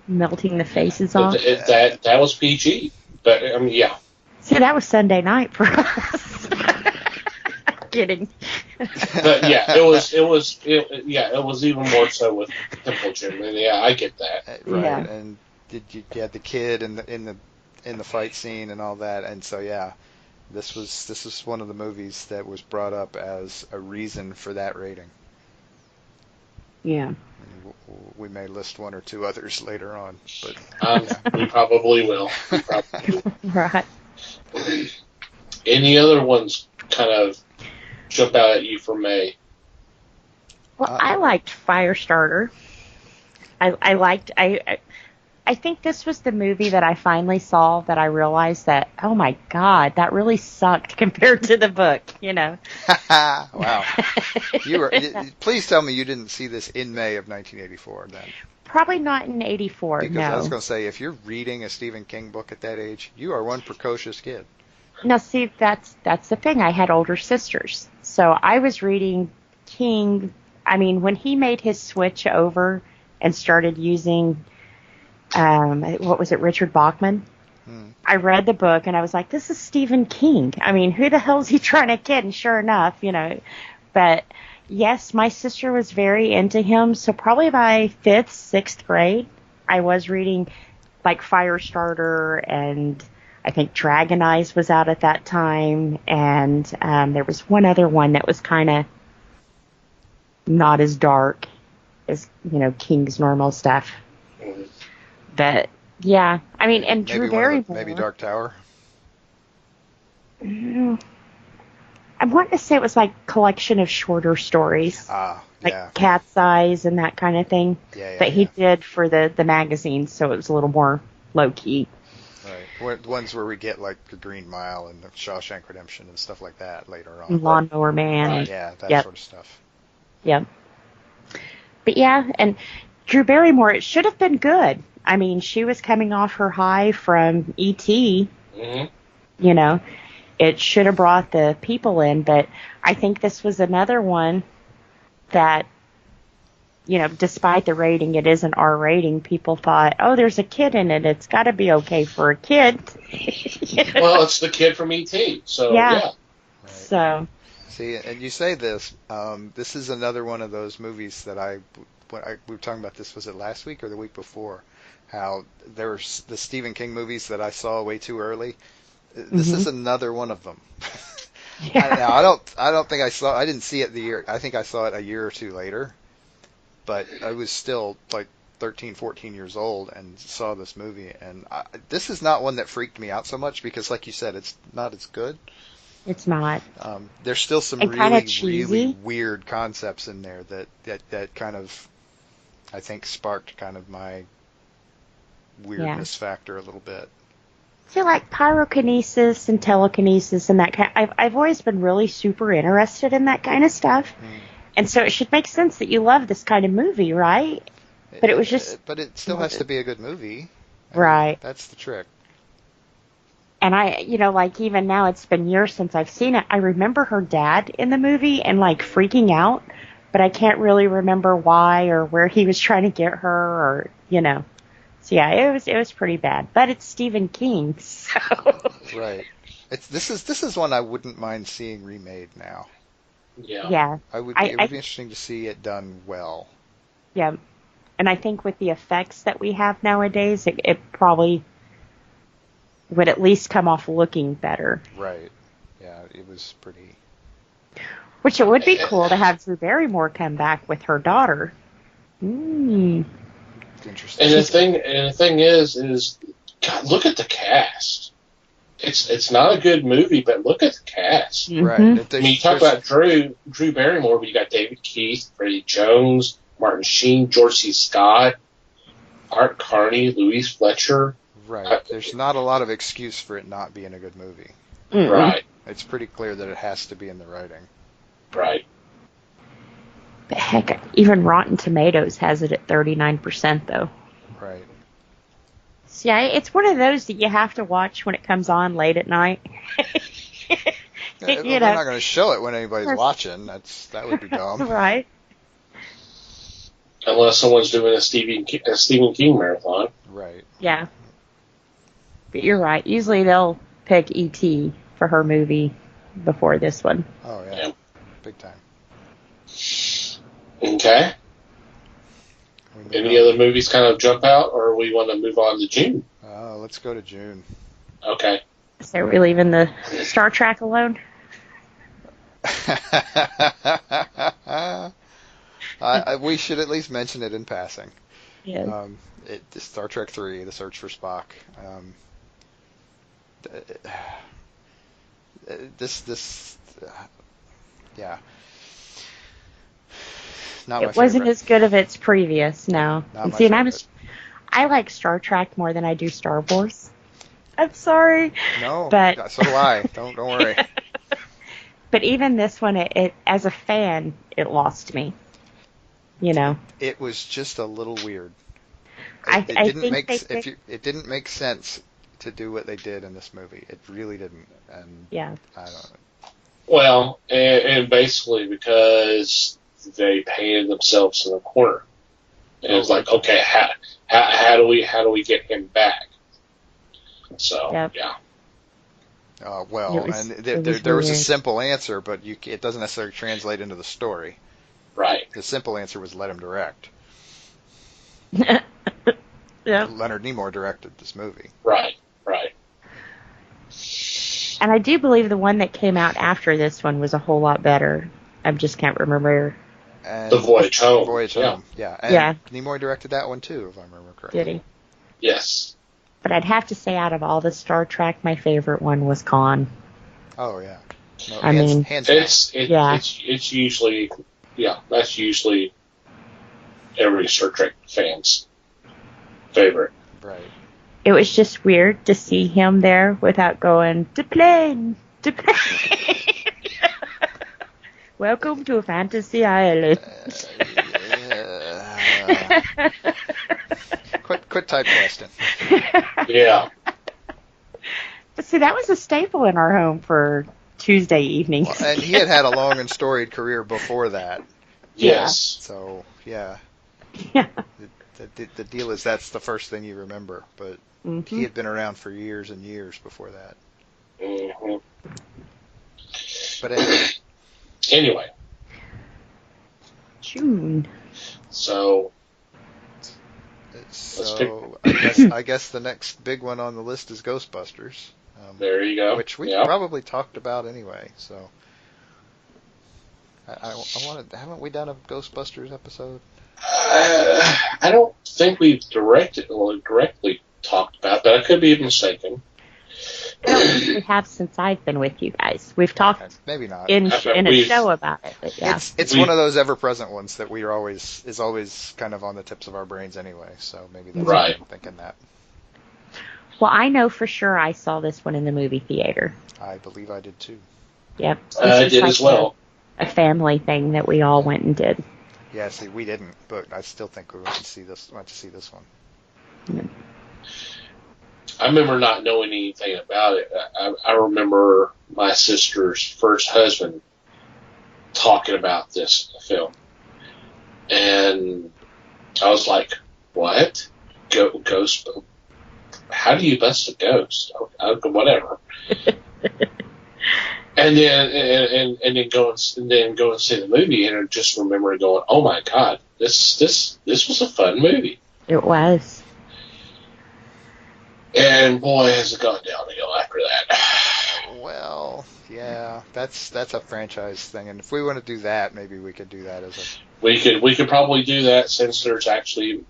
melting the faces off. That was PG, but I mean, yeah. See, that was Sunday night for us. Kidding. But yeah, it was even more so with Temple Jim. And yeah, I get that. Right, yeah. And you had the kid in the fight scene and all that, and so yeah, this was one of the movies that was brought up as a reason for that rating. Yeah. And we may list one or two others later on, but we probably will. Right. Any other ones kind of jump out at you for May? Well, I liked Firestarter. I I think this was the movie that I finally saw that I realized that, oh my God, that really sucked compared to the book, you know. Wow. Please tell me you didn't see this in May of 1984 then. Probably not in 84, Because no. I was going to say, if you're reading a Stephen King book at that age, you are one precocious kid. Now, see, that's the thing. I had older sisters. So I was reading King. I mean, when he made his switch over and started using, what was it, Richard Bachman? I read the book and I was like, this is Stephen King. I mean, who the hell is he trying to kid? And sure enough, you know. But yes, my sister was very into him. So probably by 5th, 6th grade, I was reading like Firestarter, and I think Dragon Eyes was out at that time. And there was one other one that was kind of not as dark as, you know, King's normal stuff. But yeah, I mean, and Drew Barrymore. Maybe Dark Tower. I want to say it was like collection of shorter stories, like Cat's Eyes and that kind of thing. That he did for the magazine, so it was a little more low key. Right, ones where we get like the Green Mile and the Shawshank Redemption and stuff like that later on. Lawnmower Man. Right. Yeah, that sort of stuff. Yep. But yeah, and Drew Barrymore, it should have been good. I mean, she was coming off her high from E.T. Mm-hmm. You know, it should have brought the people in, but I think this was another one that, you know, despite the rating, it is an R rating, people thought, oh, there's a kid in it. It's got to be okay for a kid. Well, it's the kid from E.T., so yeah. Right. So. See, and you say this, this is another one of those movies that we were talking about this, was it last week or the week before? How there's the Stephen King movies that I saw way too early. This is another one of them. Yeah. I don't think I didn't see it I think I saw it a year or two later, but I was still like 13, 14 years old and saw this movie. And this is not one that freaked me out so much because, like you said, it's not as good. It's not. There's still some really weird concepts in there that kind of, I think, sparked kind of my weirdness factor a little bit. See, like pyrokinesis and telekinesis and that kind. I've always been really super interested in that kind of stuff, and so it should make sense that you love this kind of movie, right? But it was just. But it still has to be a good movie, right? That's the trick. And I, you know, like even now, it's been years since I've seen it. I remember her dad in the movie and like freaking out, but I can't really remember why or where he was trying to get her, or you know. So yeah, it was pretty bad, but it's Stephen King, so. Right. This is one I wouldn't mind seeing remade now. Yeah. Yeah. It would be interesting to see it done well. Yeah, and I think with the effects that we have nowadays, it probably would at least come off looking better. Right. Yeah, it was pretty. Which it would be cool to have Drew Barrymore come back with her daughter. Interesting. And the thing is, God, look at the cast. It's not a good movie, but look at the cast. Right. I mean, you talk about Drew Barrymore, but you got David Keith, Freddie Jones, Martin Sheen, George C. Scott, Art Carney, Louise Fletcher. Right. There's not a lot of excuse for it not being a good movie. Right. It's pretty clear that it has to be in the writing. Right. But heck, even Rotten Tomatoes has it at 39%, though. Right. So yeah, it's one of those that you have to watch when it comes on late at night. We're not going to show it when anybody's watching. That would be dumb. Right. Unless someone's doing a Stephen King marathon. Right. Yeah. But you're right. Usually they'll pick E.T. for her movie before this one. Oh, yeah. Big time. Okay. Any other movies kind of jump out, or we want to move on to June? Let's go to June. Okay. So are we leaving the Star Trek alone? We should at least mention it in passing. Yeah. Star Trek 3, The Search for Spock. Yeah. Not it wasn't as good of its previous, no. And see, and I like Star Trek more than I do Star Wars. I'm sorry. No, But so do I. Don't worry. but even this one, it as a fan, it lost me. You know, It was just a little weird. I Didn't think make they s- if you it didn't make sense to do what they did in this movie. It really didn't. And yeah, I don't know. Well, and basically because they painted themselves in a corner, and it's like, okay, how do we get him back? So Yep. yeah, Well, It was- and it was there was a weird. simple answer, but it doesn't necessarily translate into the story. right, The simple answer was let him direct. yeah. Leonard Nimoy directed this movie. right. And I do believe the one that came out after this one was a whole lot better. I just can't remember. And The Voyage Home. Voyage Yeah. Home. Yeah. And Yeah. Nimoy directed that one too, if I remember correctly. Did he? Yes. But I'd have to say, out of all the Star Trek, my favorite one was Khan. Oh yeah. No, I mean, hands down. It's usually that's usually every Star Trek fan's favorite. Right. It was just weird to see him there without going, to plane. Welcome to Fantasy Island. Quit typecasting. Yeah. But see, that was a staple in our home for Tuesday evenings. Well, and he had a long and storied career before that. Yes. So yeah. Yeah. The deal is that's the first thing you remember, but Mhm. he had been around for years and years before that. hmm But anyway, Anyway, June. so I guess the next big one on the list is Ghostbusters, there you go. which we Yeah. probably talked about anyway. So I wanted, haven't we done a Ghostbusters episode? I don't think we've directly talked about that. I could be mistaken. I don't think we have since I've been with you guys. We've talked Maybe not. in a We've- show about it, but yeah. It's one of those ever-present ones that is always kind of on the tips of our brains anyway. So maybe that's why Right. I'm thinking that. Well, I know for sure I saw this one in the movie theater. I believe I did too. Yep. I This was did like as well. A family thing that we all went and did. Yeah, see, we didn't, but I still think we went to see this one. I remember not knowing anything about it. I remember my sister's first husband talking about this film, and I was like, "What? Ghost? How do you bust a ghost? Whatever." And then go and see the movie, and I just remember going, "Oh my God, this was a fun movie." It was. And boy, has it gone downhill after that. Well, yeah, that's a franchise thing, and if we want to do that, maybe we could do that as a. We could probably do that since there's actually,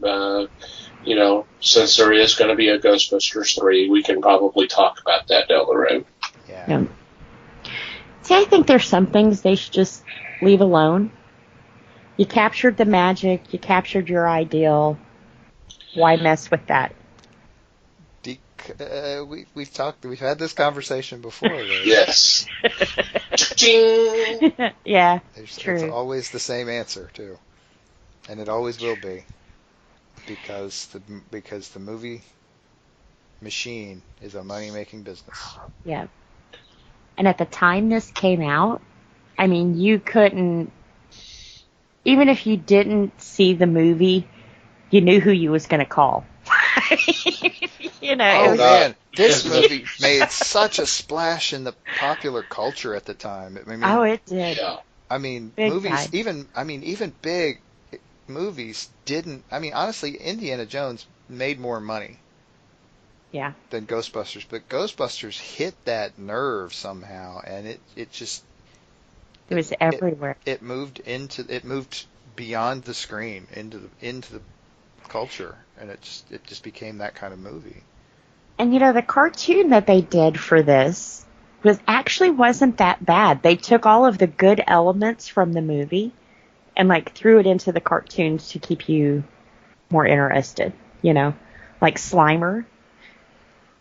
since there is going to be a Ghostbusters 3, we can probably talk about that down the road. Yeah. Yeah. See, I think there's some things they should just leave alone. You captured the magic. You captured your ideal. Why mess with that? We've had this conversation before. Yes. Ching! Yeah, It's true. always the same answer too, and it always will be, because the movie machine is a money-making business. Yeah. And at the time this came out, I mean, you couldn't, even if you didn't see the movie, you knew who you was going to call. You know, it Oh was, man, this movie made such a splash in the popular culture at the time. I mean, oh, it did. Yeah. I mean, Big movies, time. even big movies didn't. I mean, honestly, Indiana Jones made more money Yeah. than Ghostbusters, but Ghostbusters hit that nerve somehow, and it just It was everywhere. it moved beyond the screen into the culture, and it just became that kind of movie. And you know, the cartoon that they did for this wasn't that bad. They took all of the good elements from the movie and like threw it into the cartoons to keep you more interested, you know. like Slimer.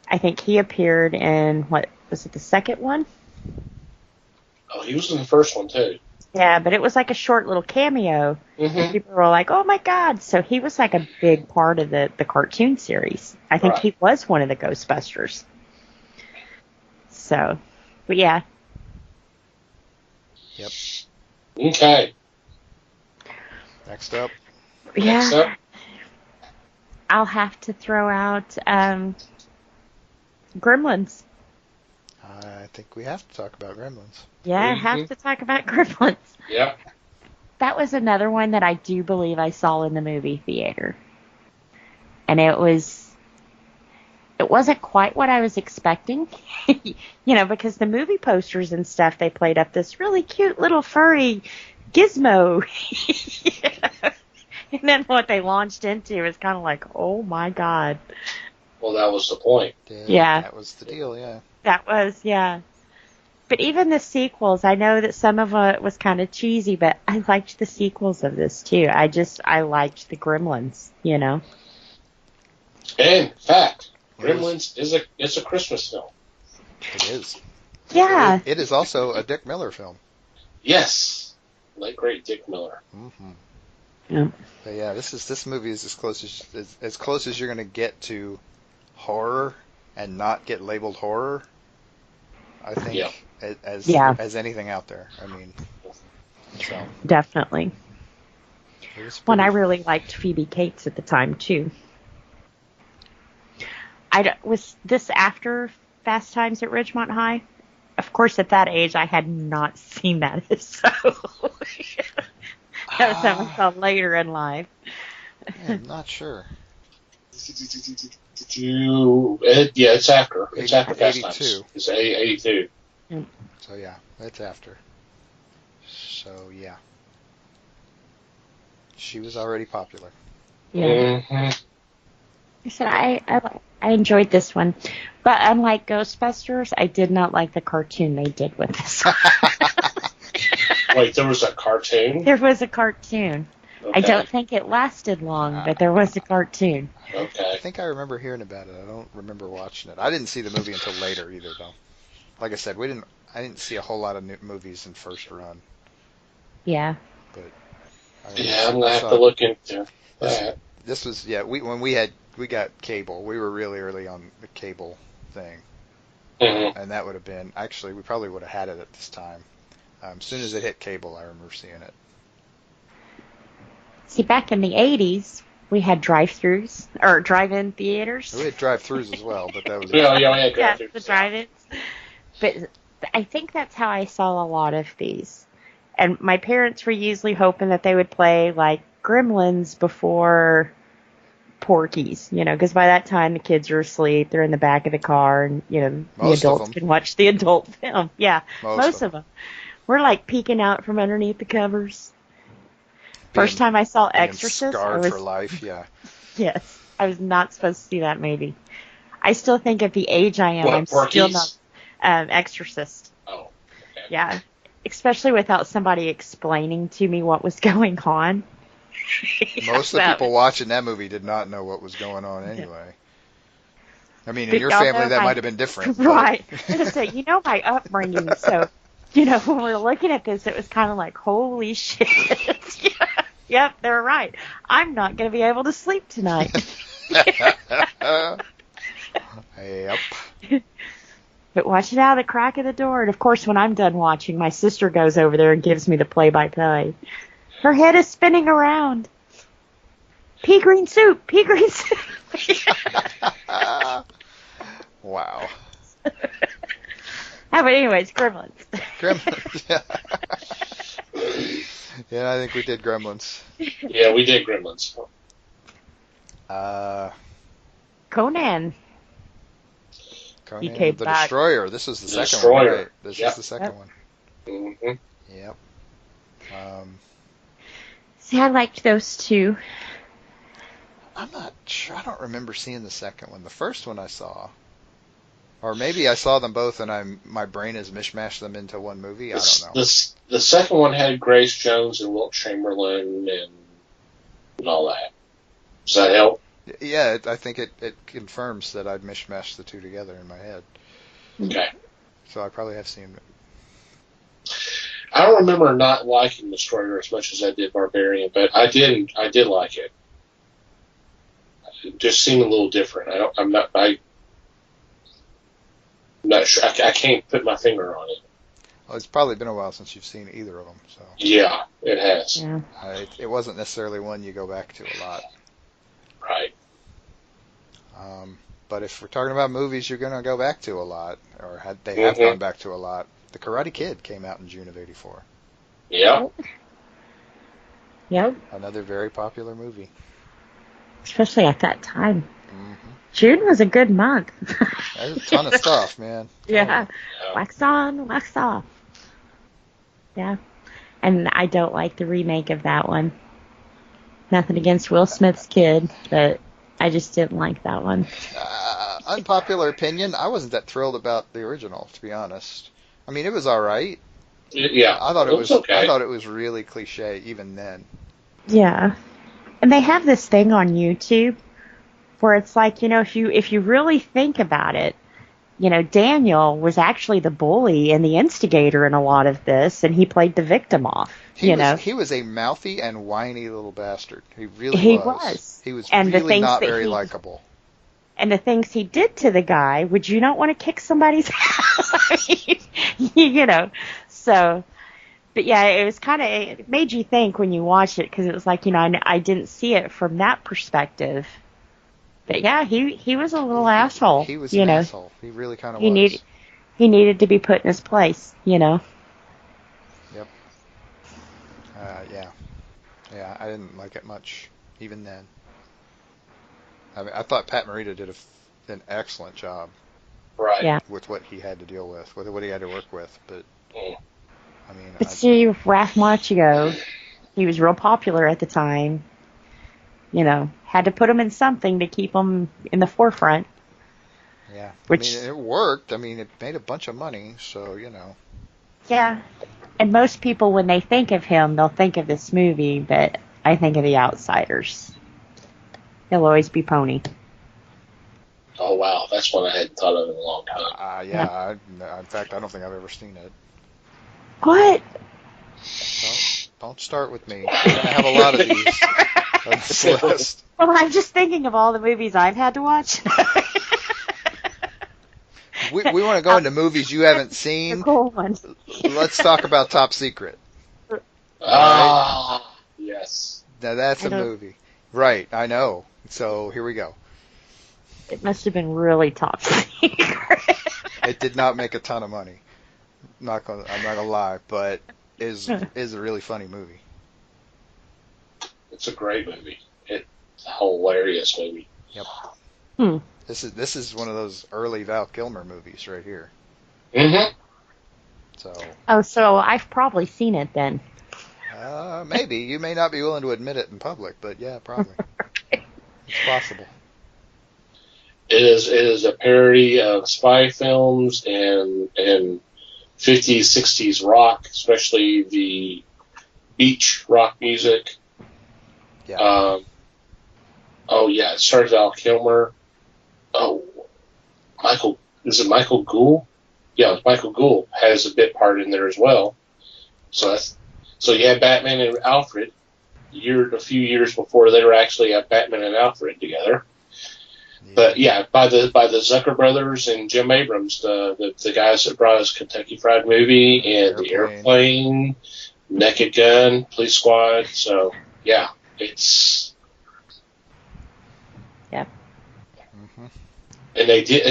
I think he appeared in, what, was it the second one? Oh, he was in the first one, too. Yeah, but it was like a short little cameo. Mm-hmm. And people were like, oh my God. So he was like a big part of the cartoon series. I think he was one of the Ghostbusters. So, but yeah. Yep. Okay. Next up. Yeah. Next up. I'll have to throw out Gremlins. I think we have to talk about Gremlins. Yeah, I have to talk about Gremlins. Yeah. That was another one that I do believe I saw in the movie theater. And it wasn't quite what I was expecting. Because the movie posters and stuff, they played up this really cute little furry gizmo. And then what they launched into is kind of like, oh my God. Well, that was the point. Yeah. That was the deal, yeah. That was, yeah. But even the sequels, I know that some of it was kind of cheesy, but I liked the sequels of this too. I liked the Gremlins, In fact, Gremlins is a Christmas film. It is. Yeah. It is also a Dick Miller film. Yes. Like great Dick Miller. Mm-hmm. Yeah. But yeah, this movie is as close as you're going to get to horror and not get labeled horror. I think as anything out there. I mean, so Definitely. When I really liked Phoebe Cates at the time too. Was this after Fast Times at Ridgemont High? Of course, at that age, I had not seen that, so that was something I saw later in life. I'm not sure. It's after. It's after Fast 82. Times. It's 82. So yeah, it's after. So yeah, she was already popular. Yeah. Mm-hmm. I said I enjoyed this one, but unlike Ghostbusters, I did not like the cartoon they did with this one. Wait, there was a cartoon? There was a cartoon. Okay. I don't think it lasted long, but there was a cartoon. Okay. I think I remember hearing about it. I don't remember watching it. I didn't see the movie until later either, though. Like I said, I didn't see a whole lot of new movies in first run. Yeah. But I'm gonna have to look into that. This was when we got cable. We were really early on the cable thing, and that would have been we probably would have had it at this time. As soon as it hit cable, I remember seeing it. See, back in the 80s, we had drive-thrus, or drive-in theaters. We had drive-thrus as well, but that was... we had drive-thrus. The drive-ins. But I think that's how I saw a lot of these. And my parents were usually hoping that they would play, like, Gremlins before Porky's, because by that time the kids are asleep, they're in the back of the car, and, the adults can watch the adult film. Yeah, most of them. We're, like, peeking out from underneath the covers. First time I saw Exorcist, scarred for life, yeah. Yes, I was not supposed to see that movie. I still think at the age I am, I'm still not Exorcist. Oh, okay. Yeah, especially without somebody explaining to me what was going on. Most of the people watching that movie did not know what was going on anyway. I mean, in your family that might have been different. Right. So, my upbringing, so, when we're looking at this, it was kind of like, holy shit. Yep, they're right. I'm not going to be able to sleep tonight. Yep. But watch it out of the crack of the door. And, of course, when I'm done watching, my sister goes over there and gives me the play-by-play. Her head is spinning around. Pea green soup. Pea green soup. Wow. But anyways, Gremlins. Gremlins, yeah. Yeah, I think we did Gremlins. Yeah, we did Gremlins. Conan the back. Destroyer. This was the second Destroyer. one, right? This Yep. is the second one. Mm-hmm. Yep. See, I liked those two. I'm not sure. I don't remember seeing the second one. The first one I saw. Or maybe I saw them both and my brain has mishmashed them into one movie. I don't know. The second one had Grace Jones and Wilt Chamberlain and all that. Does that help? Yeah, I think it confirms that I've mishmashed the two together in my head. Okay. So I probably have seen it. I don't remember not liking Destroyer as much as I did Barbarian, but I did like it. It just seemed a little different. I'm not sure. I can't put my finger on it. Well, it's probably been a while since you've seen either of them, so Yeah, it has. Yeah. it wasn't necessarily one you go back to a lot. Right. But if we're talking about movies you're going to go back to a lot, or they have gone back to a lot, The Karate Kid came out in June of '84. Yeah. Yep. Another very popular movie. Especially at that time. hmm June was a good month. There's a ton of stuff, man. Yeah. Yeah. Wax on, wax off. Yeah. And I don't like the remake of that one. Nothing against Will Smith's kid, but I just didn't like that one. Unpopular opinion, I wasn't that thrilled about the original, to be honest. I mean, it was all right. Yeah. I thought it was okay. I thought it was really cliche even then. Yeah. And they have this thing on YouTube where it's like, if you really think about it, Daniel was actually the bully and the instigator in a lot of this, and he played the victim off. He was a mouthy and whiny little bastard. He really He was. was. He was And the really things not that very he- likable. And the things he did to the guy, would you not want to kick somebody's ass? I mean, so, but yeah, it made you think when you watched it, because it was like, I didn't see it from that perspective. But yeah, he was a little asshole. He was an asshole. He really kind of He was. he needed to be put in his place, Yep. Yeah, I didn't like it much, even then. I mean, I thought Pat Morita did an excellent job Right. Yeah. with what he had to deal with what he had to work with. But, Mm. I mean, But see, Ralph Macchio, he was real popular at the time. Had to put him in something to keep him in the forefront. yeah. Which- I mean, it worked. I mean, it made a bunch of money, so, Yeah. And most people, when they think of him, they'll think of this movie, but I think of The Outsiders. He'll always be Pony. Oh wow, that's one I hadn't thought of in a long time. in fact, I don't think I've ever seen it. What? Don't start with me. We're going to have a lot of these on this list. Well, I'm just thinking of all the movies I've had to watch. We want to go into movies you haven't The seen. cool one. Let's talk about Top Secret. Ah, yes. Now that's I a don't- movie. Right, I know. So here we go. It must have been really top secret. It did not make a ton of money. I'm not gonna lie, but is a really funny movie. It's a great movie. It's a hilarious movie. This is one of those early Val Kilmer movies right here. Mm-hmm. So Oh, so I've probably seen it then. maybe you may not be willing to admit it in public, but yeah, probably it's possible. It is a parody of spy films and 50s, 60s rock, especially the beach rock music. Yeah. It stars Val Kilmer. Oh, is it Michael Gould? Yeah, Michael Gould has a bit part in there as well. So you had Batman and Alfred a few years before they were actually at Batman and Alfred together. But yeah, by the Zucker brothers and Jim Abrams, the guys that brought us Kentucky Fried Movie and The Airplane, Naked Gun, Police Squad. So yeah, it's Mhm. and they did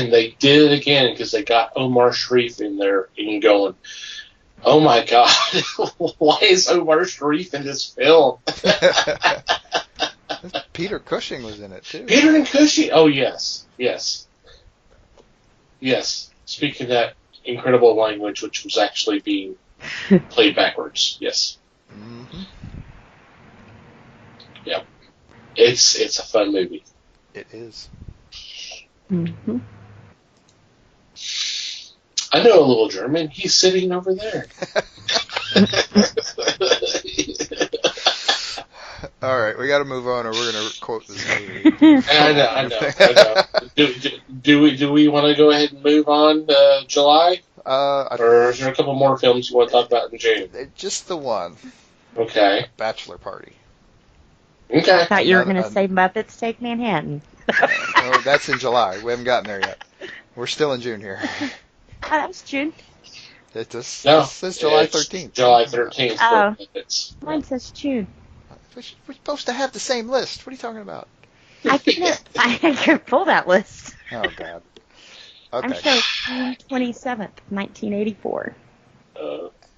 it again because they got Omar Sharif in there and going, oh my God, why is Omar Sharif in this film? Peter Cushing was in it too. Peter and Cushing. Oh yes. Speaking that incredible language, which was actually being played backwards. Yes. Mhm. Yep. It's a fun movie. It is. Mm-hmm. I know a little German. He's sitting over there. All right, we got to move on, or we're going to quote this movie. I know. Do we want to go ahead and move on to July? Or is there a couple more films you want to talk about in June? Just the one. Okay. Bachelor Party. Okay. I thought you were going to say Muppets Take Manhattan. No, that's in July. We haven't gotten there yet. We're still in June here. Oh, that was June. This says July July 13th. July 13th. Oh. Muppets. Mine says June. We're supposed to have the same list. What are you talking about? I can pull that list. Oh, God. I'm Okay. showing June 27th, 1984.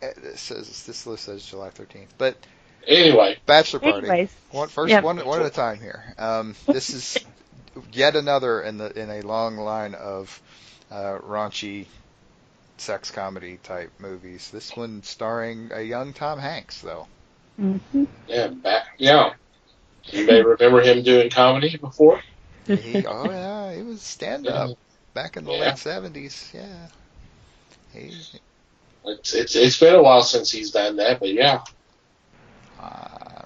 This list says July 13th. But Anyway. Bachelor Party. Anyways. One at a time here. This is yet another in a long line of raunchy sex comedy type movies. This one starring a young Tom Hanks, though. Mm-hmm. Yeah. You may remember him doing comedy before. He was stand up back in the late 70s. Yeah. It's been a while since he's done that, but yeah.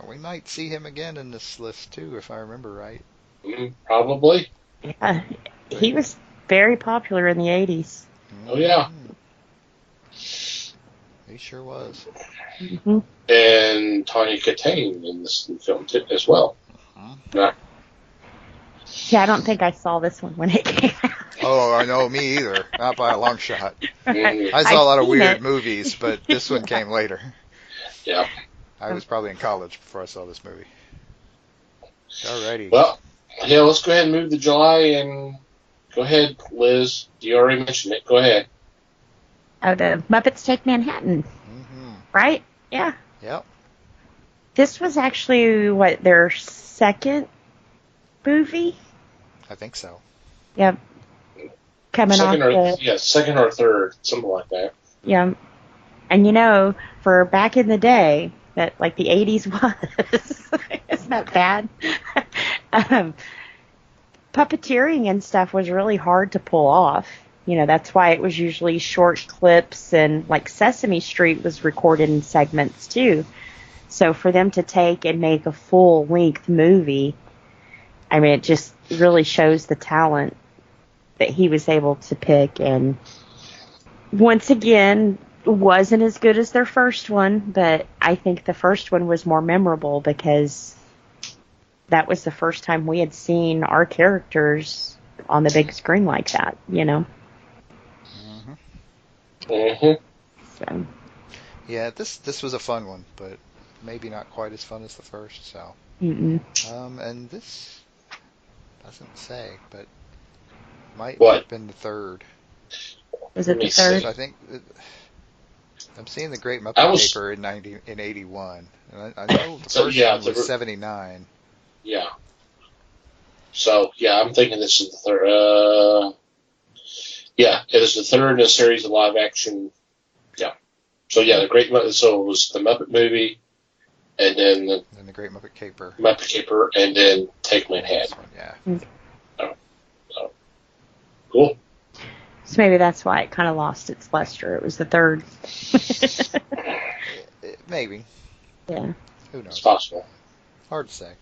We might see him again in this list too, if I remember right. Probably. Yeah, he was very popular in the 80s. Oh yeah. He sure was. Mm-hmm. And Tawny Katane in this film too, as well. Uh-huh. Yeah, I don't think I saw this one when it came out. Oh, I know, me either. Not by a long shot. Mm. I saw a lot of I've seen weird it. movies, but this one came later. Yeah. I was probably in college before I saw this movie. Alrighty. Well, yeah, let's go ahead and move to July and go ahead, Liz. You already mentioned it. Go ahead. Oh, the Muppets Take Manhattan, Mm-hmm. right? Yeah. Yep. This was actually, their second movie? I think so. Yep. Coming Second off second or third, something like that. yeah. And for back in the day, that like the 80s was, isn't that bad? Puppeteering and stuff was really hard to pull off. That's why it was usually short clips, and like Sesame Street was recorded in segments too. So for them to take and make a full-length movie, I mean, it just really shows the talent that he was able to pick. And once again, wasn't as good as their first one, but I think the first one was more memorable because that was the first time we had seen our characters on the big screen like that, Mm-hmm. So. Yeah, this was a fun one, but maybe not quite as fun as the first. So, Mm-mm. And this doesn't say, but might What? have been the third. Was it Let the me see. third? I think I'm seeing the Great Muppet I was- Caper in 81. And I know the So, first yeah, one was 79. Yeah. So, yeah, I'm thinking this is the third. Yeah, it is the third in a series of live action. Yeah. So, yeah, so it was the Muppet movie, and then the And the Great Muppet Caper. Muppet Caper, and then Take This Manhattan. one, yeah. Cool. So maybe that's why it kind of lost its luster. It was the third. Maybe. Yeah. Who It's knows? possible. Hard to say.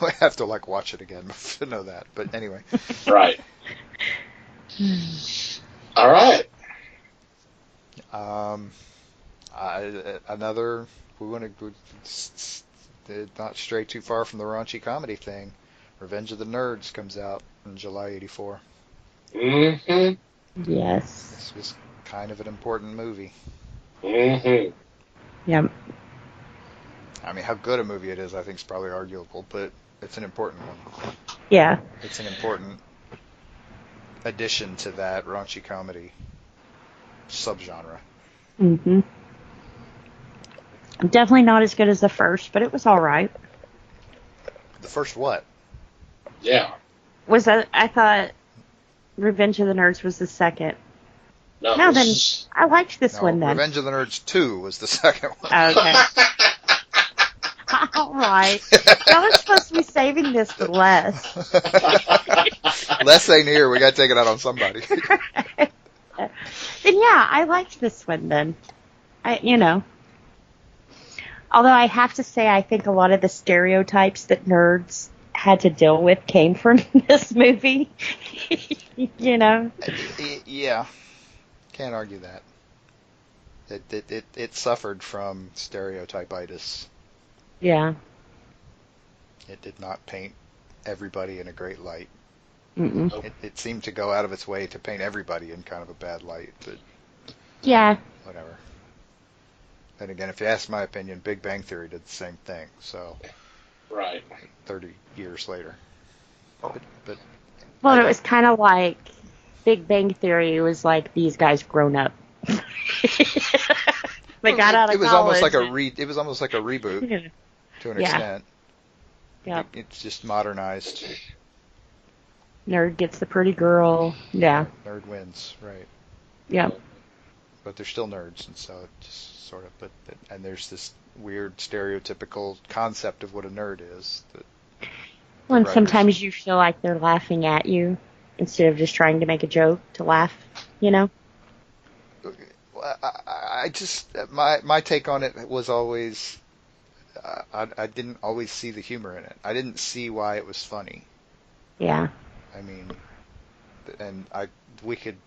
I have to watch it again to know that. But anyway. Right. All right. Another. We want to not stray too far from the raunchy comedy thing. Revenge of the Nerds comes out in July '84. Mm-hmm. Yes. This was kind of an important movie. Mm-hmm. Yep. I mean, how good a movie it is, I think, is probably arguable, but it's an important one. Yeah. It's an important addition to that raunchy comedy subgenre. Mm-hmm. Definitely not as good as the first, but it was all right. The first what? Yeah. I thought Revenge of the Nerds was the second. No, No, then this I liked this No, one then. Revenge of the Nerds 2 was the second one. Okay. All right. I was supposed to be saving this for less. Less ain't here. We got to take it out on somebody. Then yeah, I liked this one then. Although I have to say, I think a lot of the stereotypes that nerds had to deal with came from this movie. You know? Yeah, can't argue that. It suffered from stereotypitis. Yeah. It did not paint everybody in a great light. Mm-mm. It seemed to go out of its way to paint everybody in kind of a bad light, but Yeah. whatever. Then again, if you ask my opinion, Big Bang Theory did the same thing, so Right. 30 years later. But Well, it was kind of like Big Bang Theory was like these guys grown up. They got out of it was college. it was almost like a reboot Yeah. to an Yeah. extent. Yep. It's just modernized. Nerd gets the pretty girl. Yeah. Nerd wins, right? Yep. But they're still nerds, and so it just sort of. And there's this weird stereotypical concept of what a nerd is. Well, and writers- sometimes you feel like they're laughing at you instead of just trying to make a joke to laugh, you know? I just my take on it was always I didn't always see the humor in it. I didn't see why it was funny. Yeah. I mean, and we could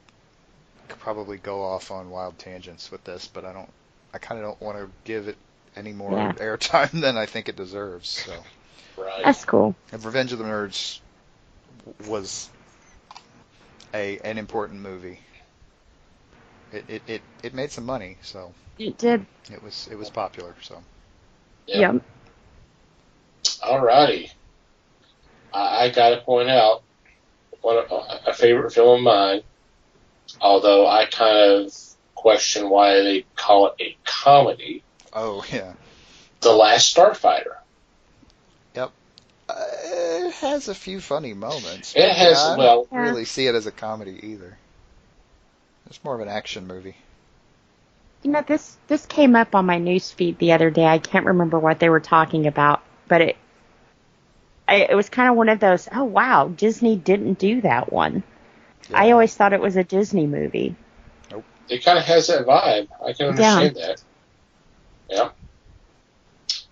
probably go off on wild tangents with this, but I kind of don't want to give it any more Yeah. airtime than I think it deserves. So, Right. That's cool. and Revenge of the Nerds was an important movie. It made some money, so It did. it was popular. So Yep. Alrighty. I got to point out a favorite film of mine, although I kind of question why they call it a comedy. oh yeah, The Last Starfighter. it has a few funny moments. It but has, I well- don't really see it as a comedy either. It's more of an action movie. You know, this came up on my news feed the other day. I can't remember what they were talking about, but it was kind of one of those, oh wow, Disney didn't do that one. Yeah. I always thought it was a Disney movie. It kind of has that vibe. I can understand that. Yeah.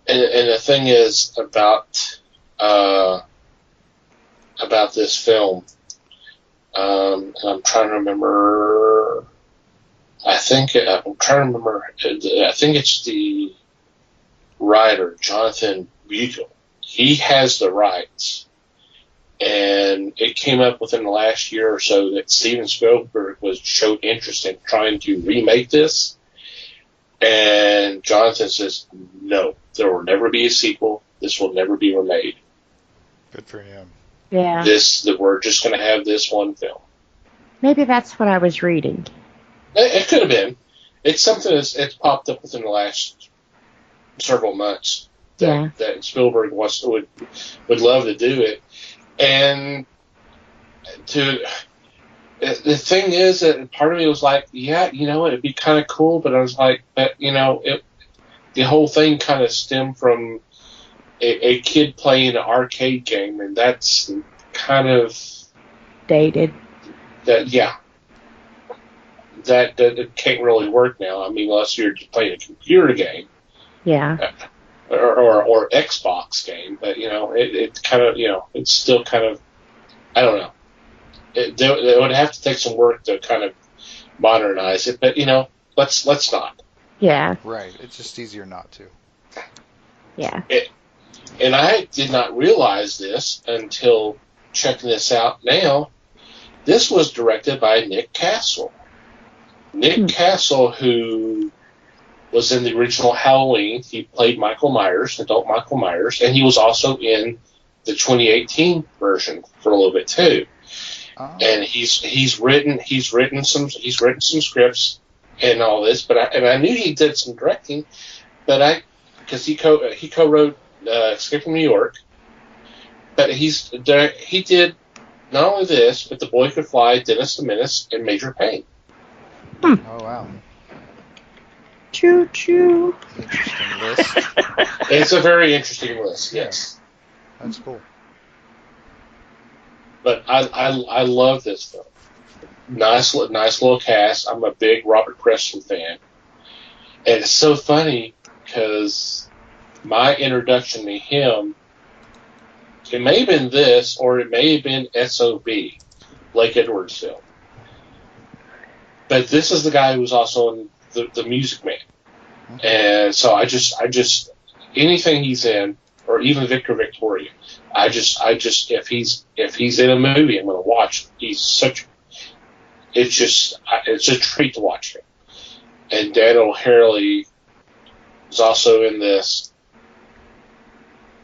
And the thing is about this film, and I'm trying to remember. I think it's the writer Jonathan Bugle. He has the rights, and it came up within the last year or so that Steven Spielberg showed interest in trying to remake this, and Jonathan says no, there will never be a sequel. This will never be remade. Good for him. Yeah. We're just going to have this one film. Maybe that's what I was reading. It could have been. It's something it's popped up within the last several months. That Spielberg would love to do it, and the thing is that part of me was like, yeah, it'd be kind of cool, but I was like, but the whole thing kind of stemmed from a kid playing an arcade game, and that's kind of Dated. that. Yeah, that it can't really work now. I mean, unless you're playing a computer game. Yeah. Or Xbox game, but it kind of it's still kind of, I don't know. They would have to take some work to kind of modernize it, but let's not. Yeah. Right. It's just easier not to. Yeah. And I did not realize this until checking this out now. This was directed by Nick Castle. Nick Castle, who was in the original Halloween. He played Michael Myers, adult Michael Myers, and he was also in the 2018 version for a little bit too. Oh. And he's written some scripts and all this, but I knew he did some directing, but because he co-wrote Escape from New York, but he did not only this, but The Boy Could Fly, Dennis the Menace, and Major Payne. Oh wow. Choo choo. Interesting list. It's a very interesting list, yes. That's cool. But I love this film. Nice little cast. I'm a big Robert Preston fan, and it's so funny because my introduction to him, it may have been this, or it may have been SOB, Lake Edwardsville. But this is the guy who was also in the Music Man. And so I just anything he's in, or even Victor Victoria, I just if he's in a movie, I'm going to watch him. It's a treat to watch him. And Daniel Hurley is also in this.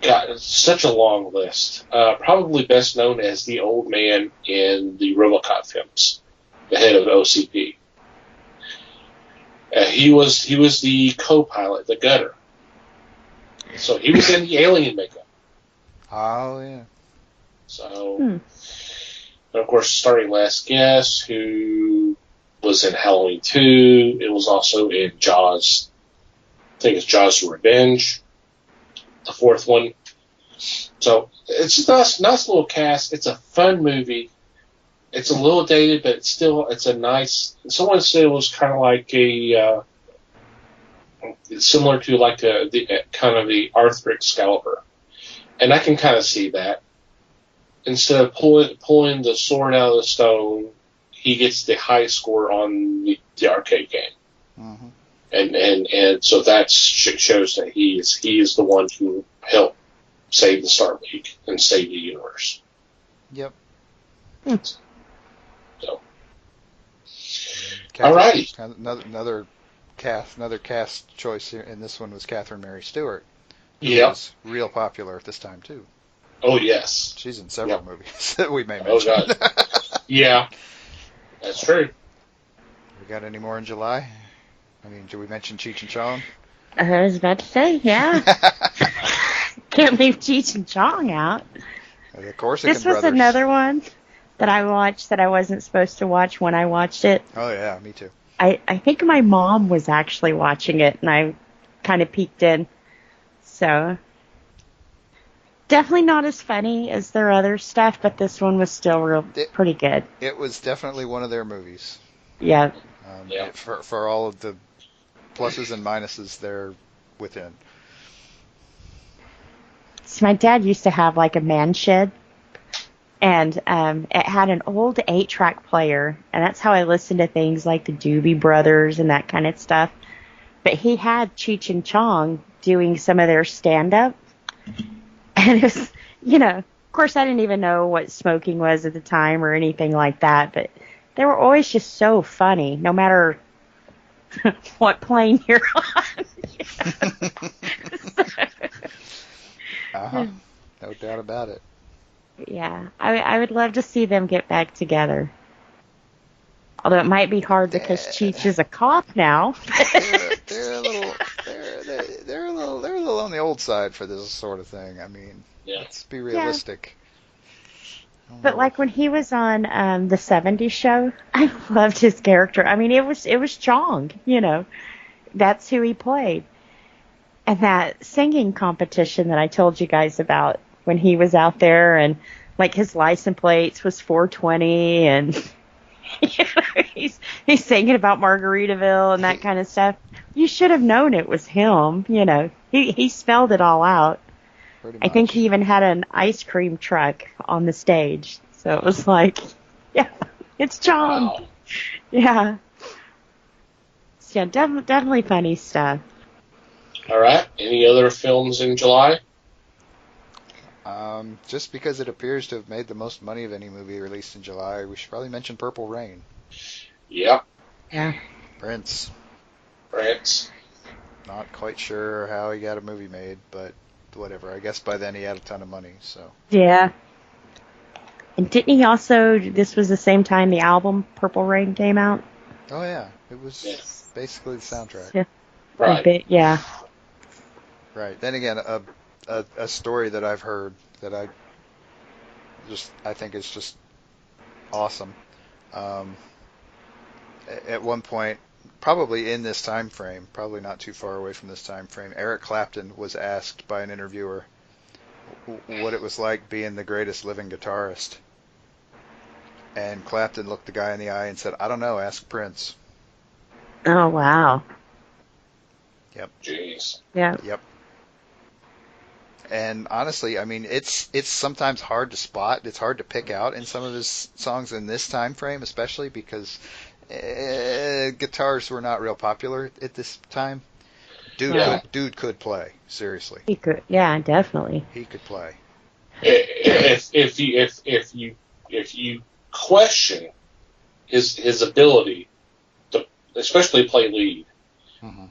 God, it's such a long list. Probably best known as the old man in the RoboCop films, the head of OCP. He was the co-pilot, the gunner. So he was in the alien makeup. Oh, yeah. So, and of course, starting last guest, who was in Halloween 2. It was also in Jaws. I think it's Jaws: Revenge, the fourth one. So it's a nice little cast. It's a fun movie. It's a little dated, but it's a nice. Someone said it was kind of like similar to like the kind of the Arthur Excalibur, and I can kind of see that. Instead of pulling the sword out of the stone, he gets the high score on the arcade game, and so that shows that he is the one who helped save the Star League and save the universe. Yep. So, alrighty. Another cast choice here, and this one was Catherine Mary Stewart. Who Yep. was real popular at this time too. Oh yes. She's in several movies that we may mention. Oh god. Yeah. That's true. We got any more in July? I mean, did we mention Cheech and Chong? I was about to say, yeah. Can't leave Cheech and Chong out. The Corsican This was Brothers. another one that I watched that I wasn't supposed to watch when I watched it. Oh yeah, me too. I think my mom was actually watching it, and I kind of peeked in. So, definitely not as funny as their other stuff, but this one was still pretty good. It was definitely one of their movies. Yeah. For all of the pluses and minuses they're within. So my dad used to have like a man shed, and it had an old 8-track player, and that's how I listened to things like the Doobie Brothers and that kind of stuff. But he had Cheech and Chong doing some of their stand-up, and it was, of course I didn't even know what smoking was at the time or anything like that, but they were always just so funny, no matter what plane you're on. No doubt about it. Yeah, I would love to see them get back together. Although it might be hard because Cheech is a cop now. they're a little on the old side for this sort of thing. I mean, let's be realistic. Yeah. But like when he was on the 70s show, I loved his character. I mean, it was Chong, That's who he played. And that singing competition that I told you guys about when he was out there, and like his license plates was 420, and he's singing about Margaritaville and that kind of stuff. You should have known it was him, He spelled it all out. I think he even had an ice cream truck on the stage. So it was like, yeah, it's Chong. Wow. Yeah. So yeah, definitely funny stuff. All right. Any other films in July? Just because it appears to have made the most money of any movie released in July, we should probably mention Purple Rain. Yep. Yeah. Prince. Not quite sure how he got a movie made, but whatever. I guess by then he had a ton of money, so. Yeah. And didn't he also, this was the same time the album Purple Rain came out? Oh yeah, it was basically the soundtrack. Yeah. Right. A bit, yeah. Right. Then again, a story that I've heard that I think is just awesome. At one point, probably in this time frame, probably not too far away from this time frame, Eric Clapton was asked by an interviewer what it was like being the greatest living guitarist. And Clapton looked the guy in the eye and said, "I don't know, ask Prince." Oh, wow. Yep. Jeez. Yeah. Yep. And honestly, I mean, it's sometimes hard to spot. It's hard to pick out in some of his songs in this time frame, especially because guitars were not real popular at this time. Dude could play, seriously. He could, yeah, definitely. He could play. If you question his ability to especially play lead, Mm-hmm.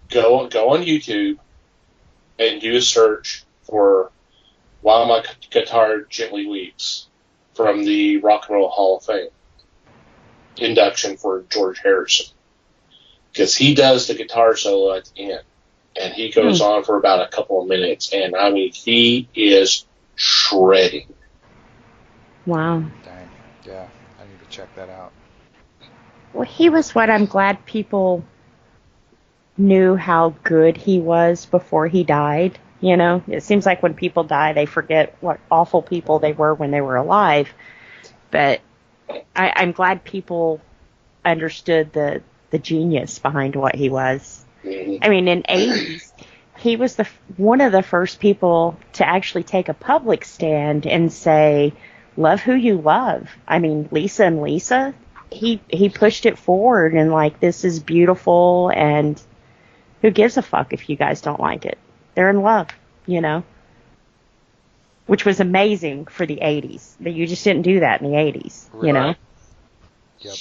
go on YouTube and do a search for "While My Guitar Gently Weeps" from the Rock and Roll Hall of Fame induction for George Harrison, because he does the guitar solo at the end, and he goes on for about a couple of minutes, and I mean, he is shredding. Wow. Dang. Yeah, I need to check that out. Well, he was what I'm glad people knew how good he was before he died. You know, it seems like when people die, they forget what awful people they were when they were alive. But I'm glad people understood the genius behind what he was. I mean, in 80s, he was one of the first people to actually take a public stand and say, love who you love. I mean, Lisa and Lisa, he pushed it forward and like, this is beautiful, and who gives a fuck if you guys don't like it? They're in love, you know? Which was amazing for the 80s. That you just didn't do that in the 80s, you know? Yep.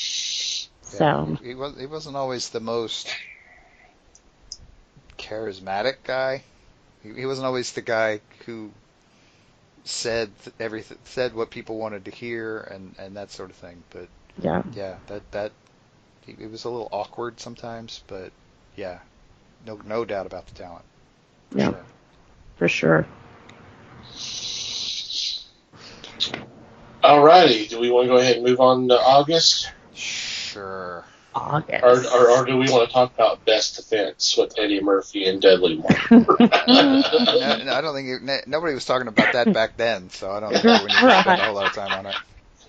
So he wasn't always the most charismatic guy. He wasn't always the guy who said everything, said what people wanted to hear, and that sort of thing. But yeah, that it was a little awkward sometimes. But yeah, no doubt about the talent. For sure. Alrighty, do we want to go ahead and move on to August? Sure. August. Or do we want to talk about Best Defense with Eddie Murphy and Dudley Moore? I don't think nobody was talking about that back then, so I don't think we need to spend a whole lot of time on it.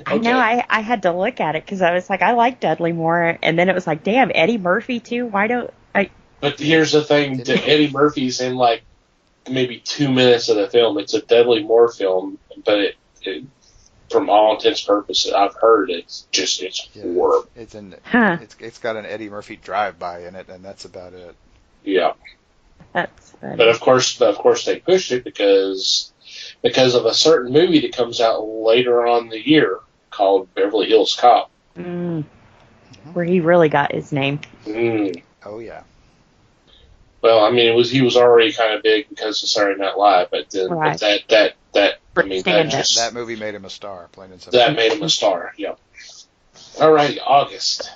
I know, I had to look at it because I was like, I like Dudley Moore, and then it was like, damn, Eddie Murphy too? Why don't I? But here's the thing, Eddie Murphy's in like maybe 2 minutes of the film. It's a Dudley Moore film, but it from all intents and purposes, I've heard it's horrible. It's got an Eddie Murphy drive-by in it, and that's about it. Yeah. That's funny. But of course they pushed it because of a certain movie that comes out later on in the year called Beverly Hills Cop. Where he really got his name. Oh yeah. Well, I mean, he was already kind of big because of Saturday Night Live, but then that movie made him a star. Plain and simple. That made him a star. Yep. All right, August.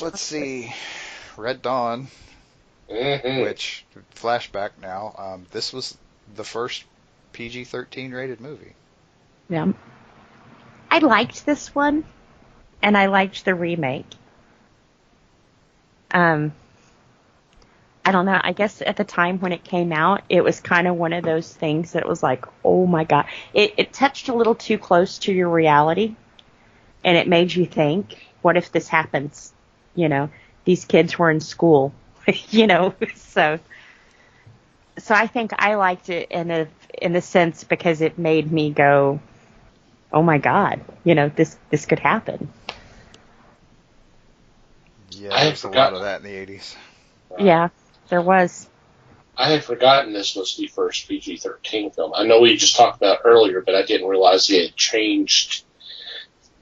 Let's see. Red Dawn. Which, flashback now, this was the first PG-13 rated movie. Yeah. I liked this one, and I liked the remake. I don't know, I guess at the time when it came out, it was kind of one of those things that was like, oh my God. It touched a little too close to your reality, and it made you think, what if this happens? You know, these kids were in school. You know, so I think I liked it in a sense because it made me go, oh my God, you know, this could happen. Yeah, there's a lot of that in the 80s. Yeah, there was. I had forgotten this was the first PG-13 film. I know we just talked about it earlier, but I didn't realize it had changed.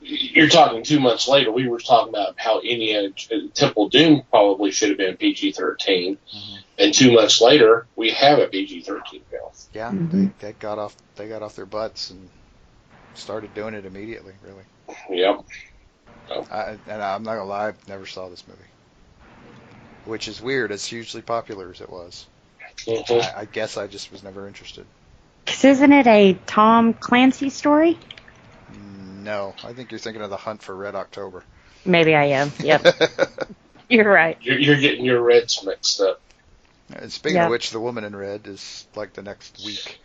You're talking 2 months later. We were talking about how Indiana Temple Doom probably should have been PG-13, and 2 months later we have a PG-13 film. Yeah, they got off their butts and started doing it immediately. Really. Yep. And I'm not gonna lie, I never saw this movie, which is weird. As hugely popular as it was, I guess I just was never interested. 'Cause isn't it a Tom Clancy story? No, I think you're thinking of The Hunt for Red October. Maybe I am. Yep. You're right. You're getting your Reds mixed up. And speaking of which, The Woman in Red is like the next week.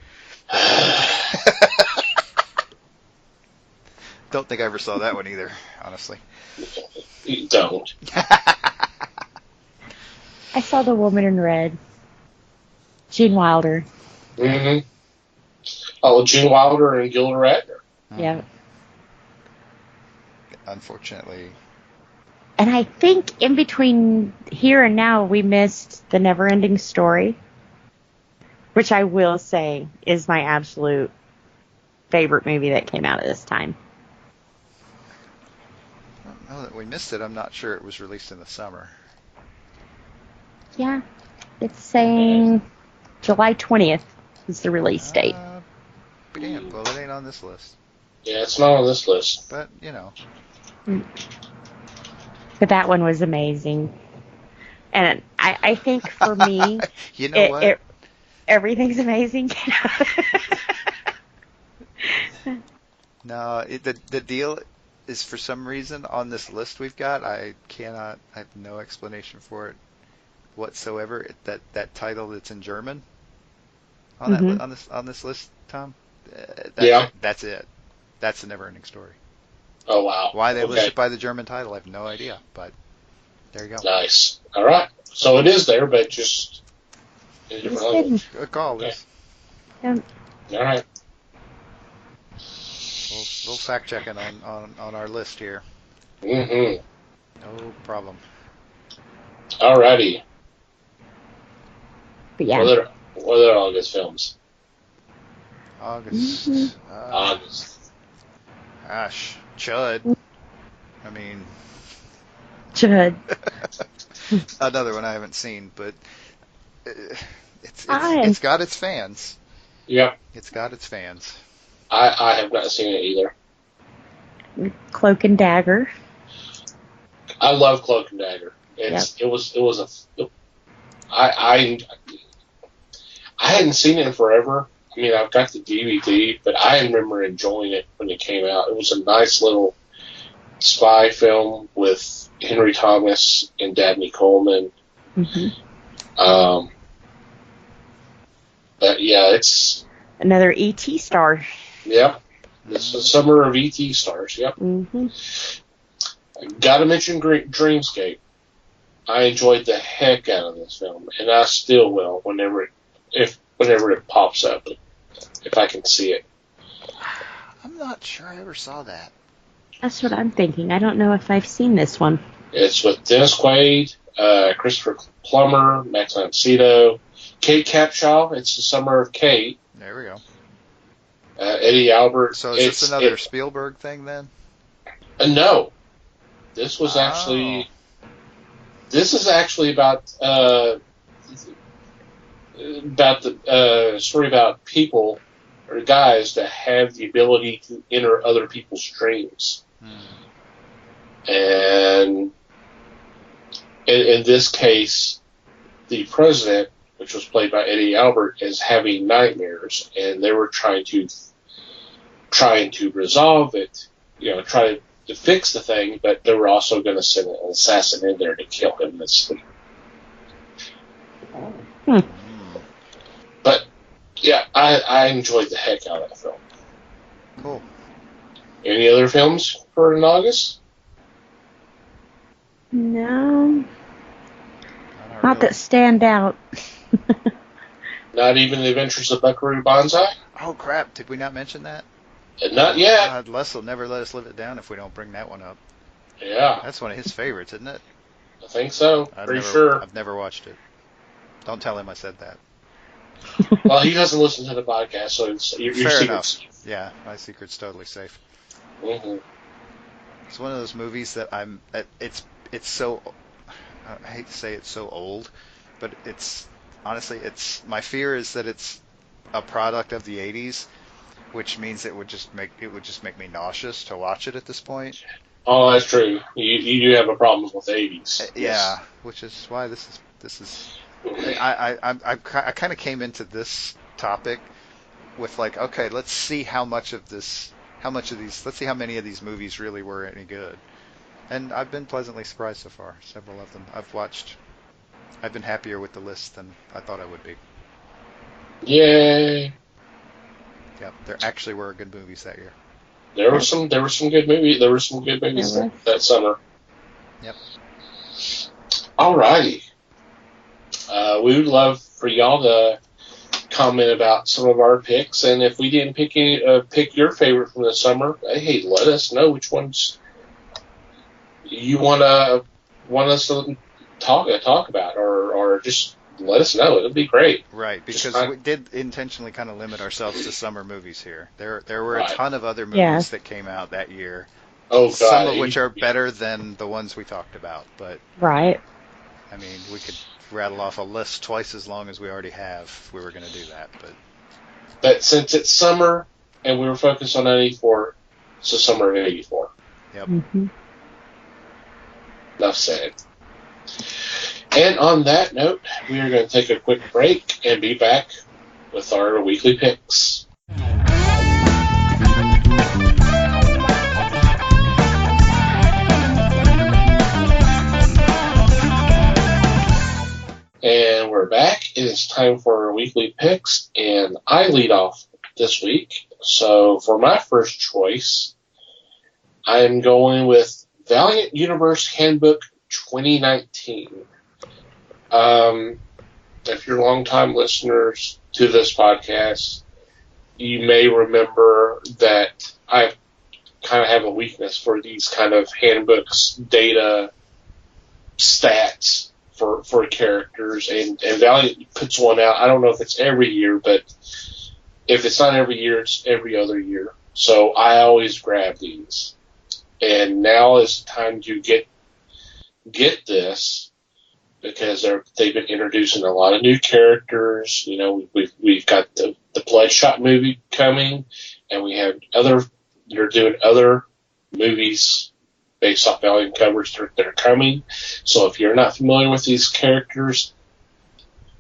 Don't think I ever saw that one either, honestly. You don't. I saw The Woman in Red. Gene Wilder. Mm-hmm. Oh, Gene Wilder and Gilda Radner. Yeah. Unfortunately. And I think in between here and now, we missed The Neverending Story, which I will say is my absolute favorite movie that came out at this time. I don't know that we missed it. I'm not sure it was released in the summer. Yeah. It's saying July 20th is the release date. Be damned. Well, it ain't on this list. Yeah, it's not on this list. But, you know. But that one was amazing. And I think for me, you know what? Everything's amazing. No, the deal is for some reason on this list we've got, I have no explanation for it whatsoever. That title that's in German on this list, Tom. That's it. That's the Neverending Story. Oh wow! Why they list it by the German title, I have no idea. But there you go. Nice. All right. So it is there, but just in a different language. Good call, Liz. Yeah. All right. Little fact checking on our list here. Mm-hmm. No problem. All righty. But yeah. What are August films? August. August. Gosh, Chud. I mean, Chud. Another one I haven't seen, but it's got its fans. Yep. It's got its fans. I have not seen it either. Cloak and Dagger. I love Cloak and Dagger. I hadn't seen it in forever. I mean, I've got the DVD, but I remember enjoying it when it came out. It was a nice little spy film with Henry Thomas and Dabney Coleman. Mm-hmm. But yeah, it's another E.T. star. Yep, it's the summer of E.T. stars. Yep. Mm-hmm. Got to mention Dreamscape. I enjoyed the heck out of this film, and I still will whenever it pops up, if I can see it. I'm not sure I ever saw that. That's what I'm thinking. I don't know if I've seen this one. It's with Dennis Quaid, Christopher Plummer, Max Mancito, Kate Capshaw. It's the summer of Kate. There we go. Eddie Albert. So is this another Spielberg thing then? No. This was actually... This is actually about the story about people or guys that have the ability to enter other people's dreams. And in this case, the president, which was played by Eddie Albert, is having nightmares, and they were trying to resolve it, try to fix the thing, but they were also going to send an assassin in there to kill him in his sleep. But yeah, I enjoyed the heck out of that film. Cool. Any other films for in August? No. Not that stand out. Not even The Adventures of Buckaroo Banzai? Oh crap, did we not mention that? Not yet. God, Les will never let us live it down if we don't bring that one up. Yeah. That's one of his favorites, isn't it? I think so. Pretty sure. I've never watched it. Don't tell him I said that. Well, he doesn't listen to the podcast, so your Fair secret's enough. Yeah, my secret's totally safe. Mm-hmm. It's one of those movies that it's so, I hate to say it's so old, but honestly, my fear is that it's a product of the 80s, which means it would just make me nauseous to watch it at this point. Oh, that's true. You do have a problem with the 80s. Yeah, which is why this is. I kind of came into this topic with like, okay, let's see how many of these movies really were any good. And I've been pleasantly surprised so far. Several of them I've watched. I've been happier with the list than I thought I would be. Yay! Yeah, there actually were good movies that year. There were some good movies. There were some good movies that summer. Yep. Alrighty. We would love for y'all to comment about some of our picks, and if we didn't pick pick your favorite from the summer, hey, let us know which ones you want us to talk about, or just let us know. It'll be great. Right, because we did intentionally kind of limit ourselves to summer movies here. There were a Right. ton of other movies Yeah. that came out that year. Oh, God. Some of which are better than the ones we talked about, but Right. I mean, we could rattle off a list twice as long as we already have if we were going to do that. But since it's summer and we were focused on 84, it's the summer of 84. Yep. Mm-hmm. Enough said. And on that note, we are going to take a quick break and be back with our weekly picks. And we're back. It is time for our weekly picks, and I lead off this week. So for my first choice, I'm going with Valiant Universe Handbook 2019. If you're longtime listeners to this podcast, you may remember that I kind of have a weakness for these kind of handbooks, data, stats for characters, and Valiant puts one out. I don't know if it's every year, but if it's not every year, it's every other year. So I always grab these. And now is the time to get this, because they've been introducing a lot of new characters. You know, we've got the Bloodshot movie coming, and we have they're doing other movies based off Valiant covers that are coming. So if you're not familiar with these characters,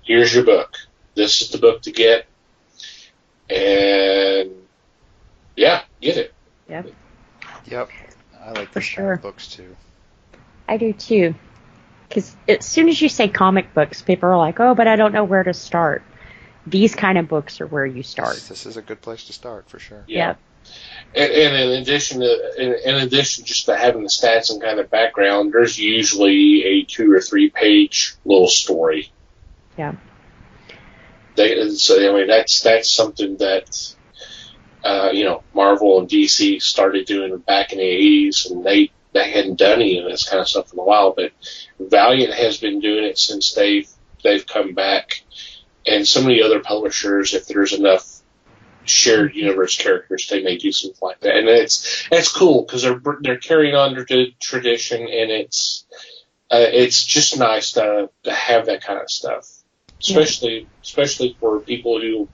here's your book. This is the book to get. And yeah, get it. Yep. Yep. I like For these sure. kind of books too. I do too. Because as soon as you say comic books, people are like, oh, but I don't know where to start. These kind of books are where you start. This is a good place to start for sure. Yeah. Yep. And in addition just to having the stats and kind of background, there's usually a 2 or 3 page little story. Yeah. So I mean that's something that Marvel and DC started doing back in the 80s, and they hadn't done any of this kind of stuff in a while. But Valiant has been doing it since they've come back, and some of the other publishers, if there's enough shared universe characters, they may do something like that, and it's cool because they're carrying on their tradition, and it's just nice to have that kind of stuff, especially for people who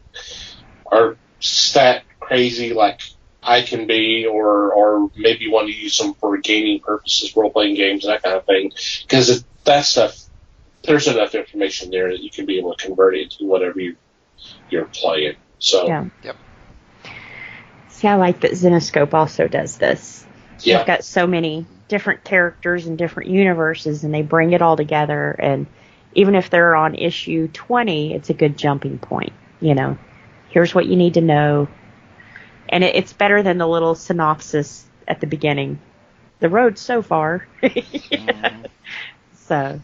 are stat crazy like I can be, or maybe want to use them for gaming purposes, role playing games, that kind of thing. Because that stuff, there's enough information there that you can be able to convert it into whatever you're playing. So, Yeah. Yep. See, I like that Zenescope also does this. yeah. They've got so many different characters and different universes, and they bring it all together. And even if they're on issue 20, it's a good jumping point. You know, here's what you need to know. And it's better than the little synopsis at the beginning. The road so far. Mm-hmm. So,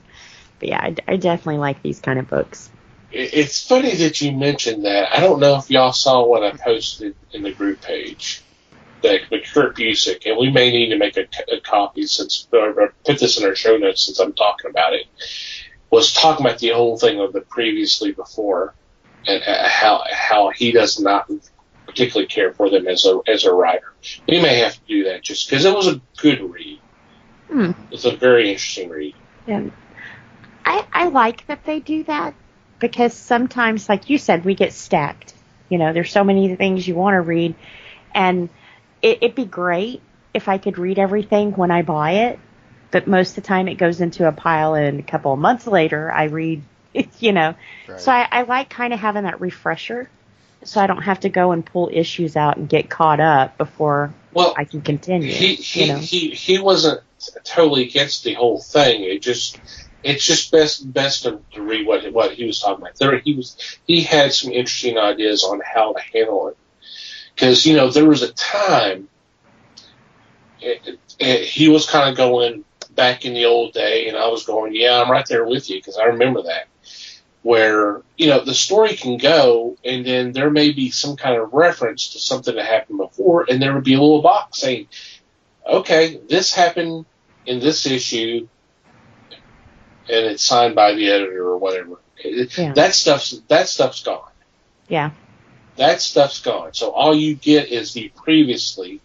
but yeah, I definitely like these kind of books. It's funny that you mentioned that. I don't know if y'all saw what I posted in the group page. That Kurt Busiek, and we may need to make a copy or put this in our show notes since I'm talking about it, was talking about the whole thing of the previously before, and how he does not particularly care for them as a writer. We may have to do that just because it was a good read. It's a very interesting read. Yeah. I like that they do that, because sometimes, like you said, we get stacked. You know, there's so many things you want to read, and it'd be great if I could read everything when I buy it, but most of the time it goes into a pile, and a couple of months later I read, you know. Right. So I like kind of having that refresher, so I don't have to go and pull issues out and get caught up before I can continue. He wasn't totally against the whole thing. It's just best to read what he was talking about. He had some interesting ideas on how to handle it, because there was a time he was kind of going back in the old day, and I was going, yeah, I'm right there with you, because I remember that. where, the story can go, and then there may be some kind of reference to something that happened before, and there would be a little box saying, okay, this happened in this issue, and it's signed by the editor or whatever. Yeah. That stuff's gone. Yeah. That stuff's gone. So all you get is the previously,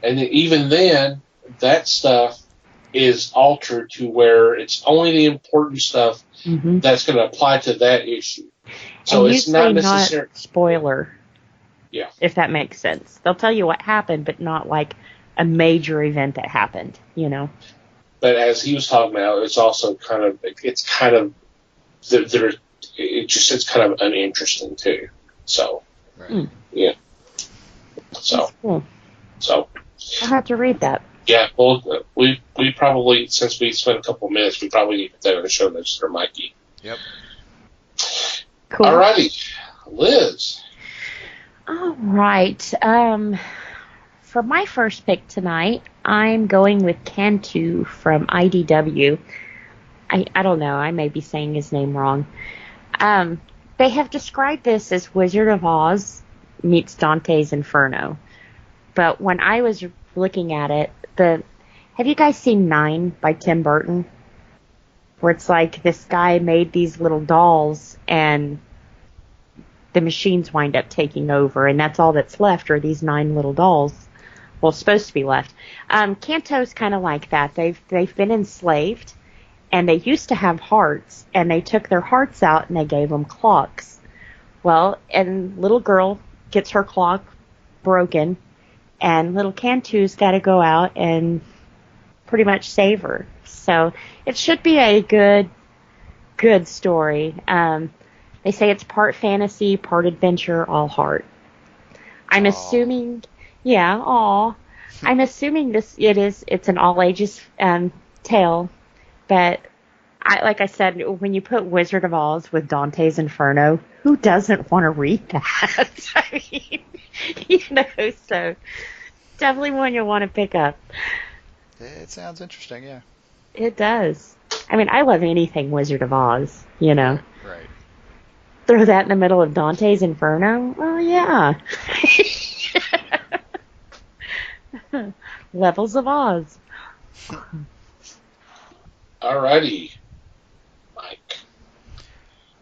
and then even then, that stuff is altered to where it's only the important stuff that's going to apply to that issue. So and it's not necessarily spoiler. Yeah. If that makes sense. They'll tell you what happened, but not like a major event that happened, But as he was talking about, it's also it's kind of uninteresting too. So, Right. Yeah. So, cool. So. I'll have to read that. Yeah, well, we probably, since we spent a couple of minutes, we probably need to put that in the show notes for Mikey. Yep. Cool. Alrighty, Liz. All right. For my first pick tonight, I'm going with Cantu from IDW. I don't know. I may be saying his name wrong. They have described this as Wizard of Oz meets Dante's Inferno. But when I was looking at it, have you guys seen 9 by Tim Burton? Where it's like this guy made these little dolls and the machines wind up taking over, and that's all that's left are these 9 little dolls. Well, supposed to be left. Canto's kind of like that. They've been enslaved, and they used to have hearts, and they took their hearts out and they gave them clocks. Well, and little girl gets her clock broken, and little Cantu's got to go out and pretty much save her. So it should be a good story. They say it's part fantasy, part adventure, all heart. I'm assuming, I'm assuming it's an all ages tale, but like I said, when you put Wizard of Oz with Dante's Inferno, who doesn't want to read that? I mean, so definitely one you'll want to pick up. It sounds interesting, yeah. It does. I mean, I love anything Wizard of Oz, Right. Throw that in the middle of Dante's Inferno? Well, yeah. Levels of Oz. Alrighty, Mike.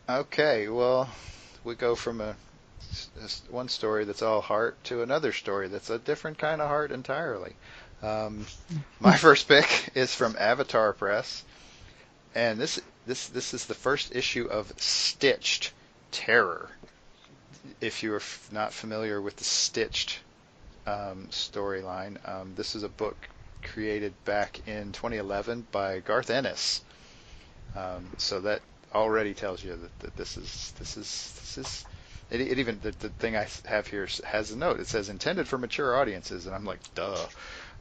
Okay, well, we go from one story that's all heart to another story that's a different kind of heart entirely. My first pick is from Avatar Press, and this is the first issue of Stitched Terror. If you are not familiar with the Stitched storyline, this is a book created back in 2011 by Garth Ennis. So that already tells you that this is. It even the thing I have here has a note. It says intended for mature audiences, and I'm like, duh.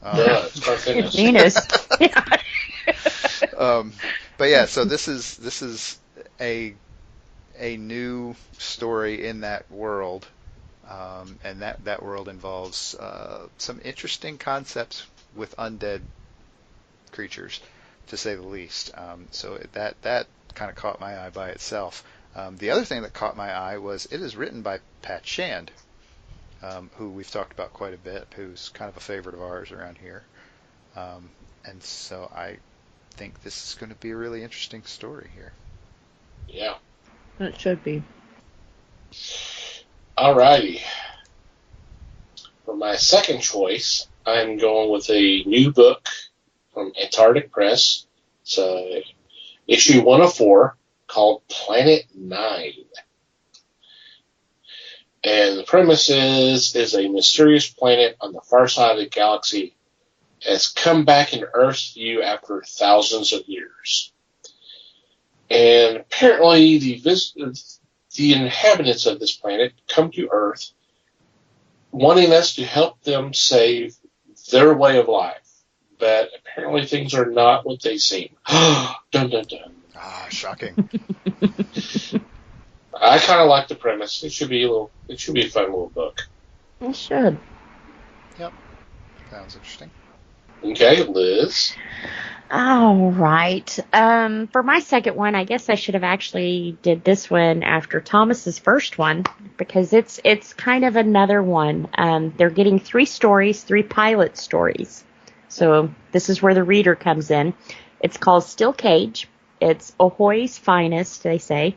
It's Garth Ennis. Venus. But yeah, so this is a new story in that world, and that world involves some interesting concepts with undead creatures, to say the least. So that kind of caught my eye by itself. The other thing that caught my eye was it is written by Pat Shand, who we've talked about quite a bit, who's kind of a favorite of ours around here. And so I think this is going to be a really interesting story here. Yeah. It should be. Alrighty. For my second choice, I'm going with a new book from Antarctic Press. It's issue 104 called Planet 9. And the premise is a mysterious planet on the far side of the galaxy has come back in Earth's view after thousands of years. And apparently the inhabitants of this planet come to Earth wanting us to help them save their way of life. But apparently things are not what they seem. Dun dun dun. Ah, shocking. I kind of like the premise. It should be a fun little book. It should. Yep. Sounds interesting. Okay, Liz. All right. For my second one, I guess I should have actually did this one after Thomas's first one because it's kind of another one. They're getting 3 stories, 3 pilot stories. So this is where the reader comes in. It's called Steel Cage. It's Ahoy's finest, they say.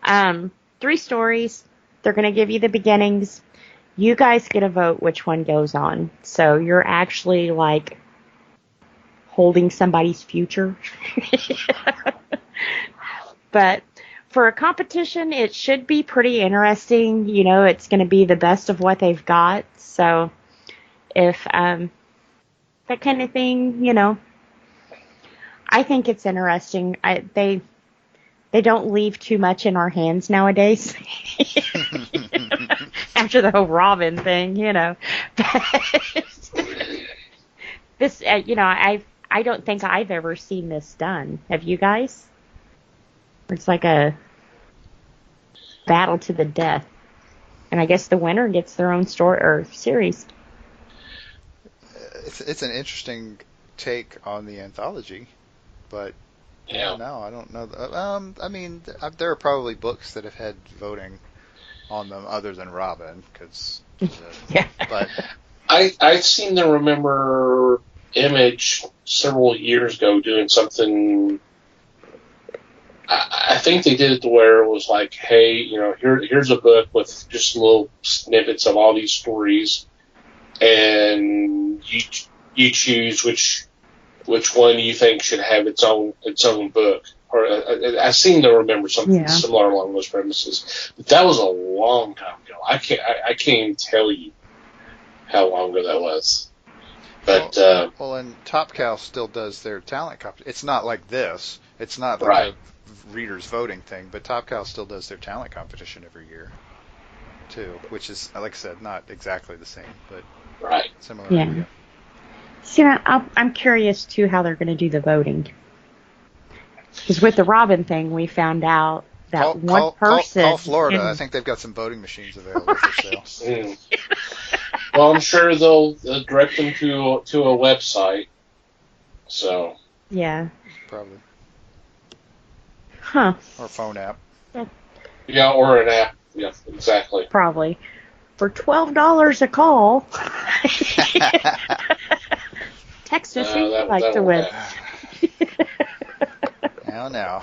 3 stories. They're going to give you the beginnings. You guys get a vote which one goes on. So you're actually like holding somebody's future. But for a competition, it should be pretty interesting. You know, it's going to be the best of what they've got. So if that kind of thing, you know, I think it's interesting. They don't leave too much in our hands nowadays. After the whole Robin thing, you know. This, you know, I don't think I've ever seen this done. Have you guys? It's like a battle to the death. And I guess the winner gets their own story or series. It's an interesting take on the anthology, but Yeah. no, I don't know. I mean, there are probably books that have had voting on them other than Robin, because. Yeah. But I seem to remember Image several years ago doing something. I think they did it to where it was like, hey, you know, here's a book with just little snippets of all these stories, and you choose which one you think should have its own book. Or I seem to remember something similar along those premises, but that was a long time ago. I can't even tell you how long ago that was. But well, and Top Cow still does their talent competition. It's not like this. It's not like Right. a readers voting thing, but Top Cow still does their talent competition every year, too, which is, like I said, not exactly the same, but right. similar Yeah. idea. See, I'm curious too how they're going to do the voting. Because with the Robin thing, we found out that one person. Call Florida. I think they've got some voting machines available for sale. Mm. Well, I'm sure they'll direct them to a website. So. Yeah. Probably. Huh. Or a phone app. Yeah, or an app. Yeah, exactly. Probably. For $12 a call. Text us who you'd like to win. Now.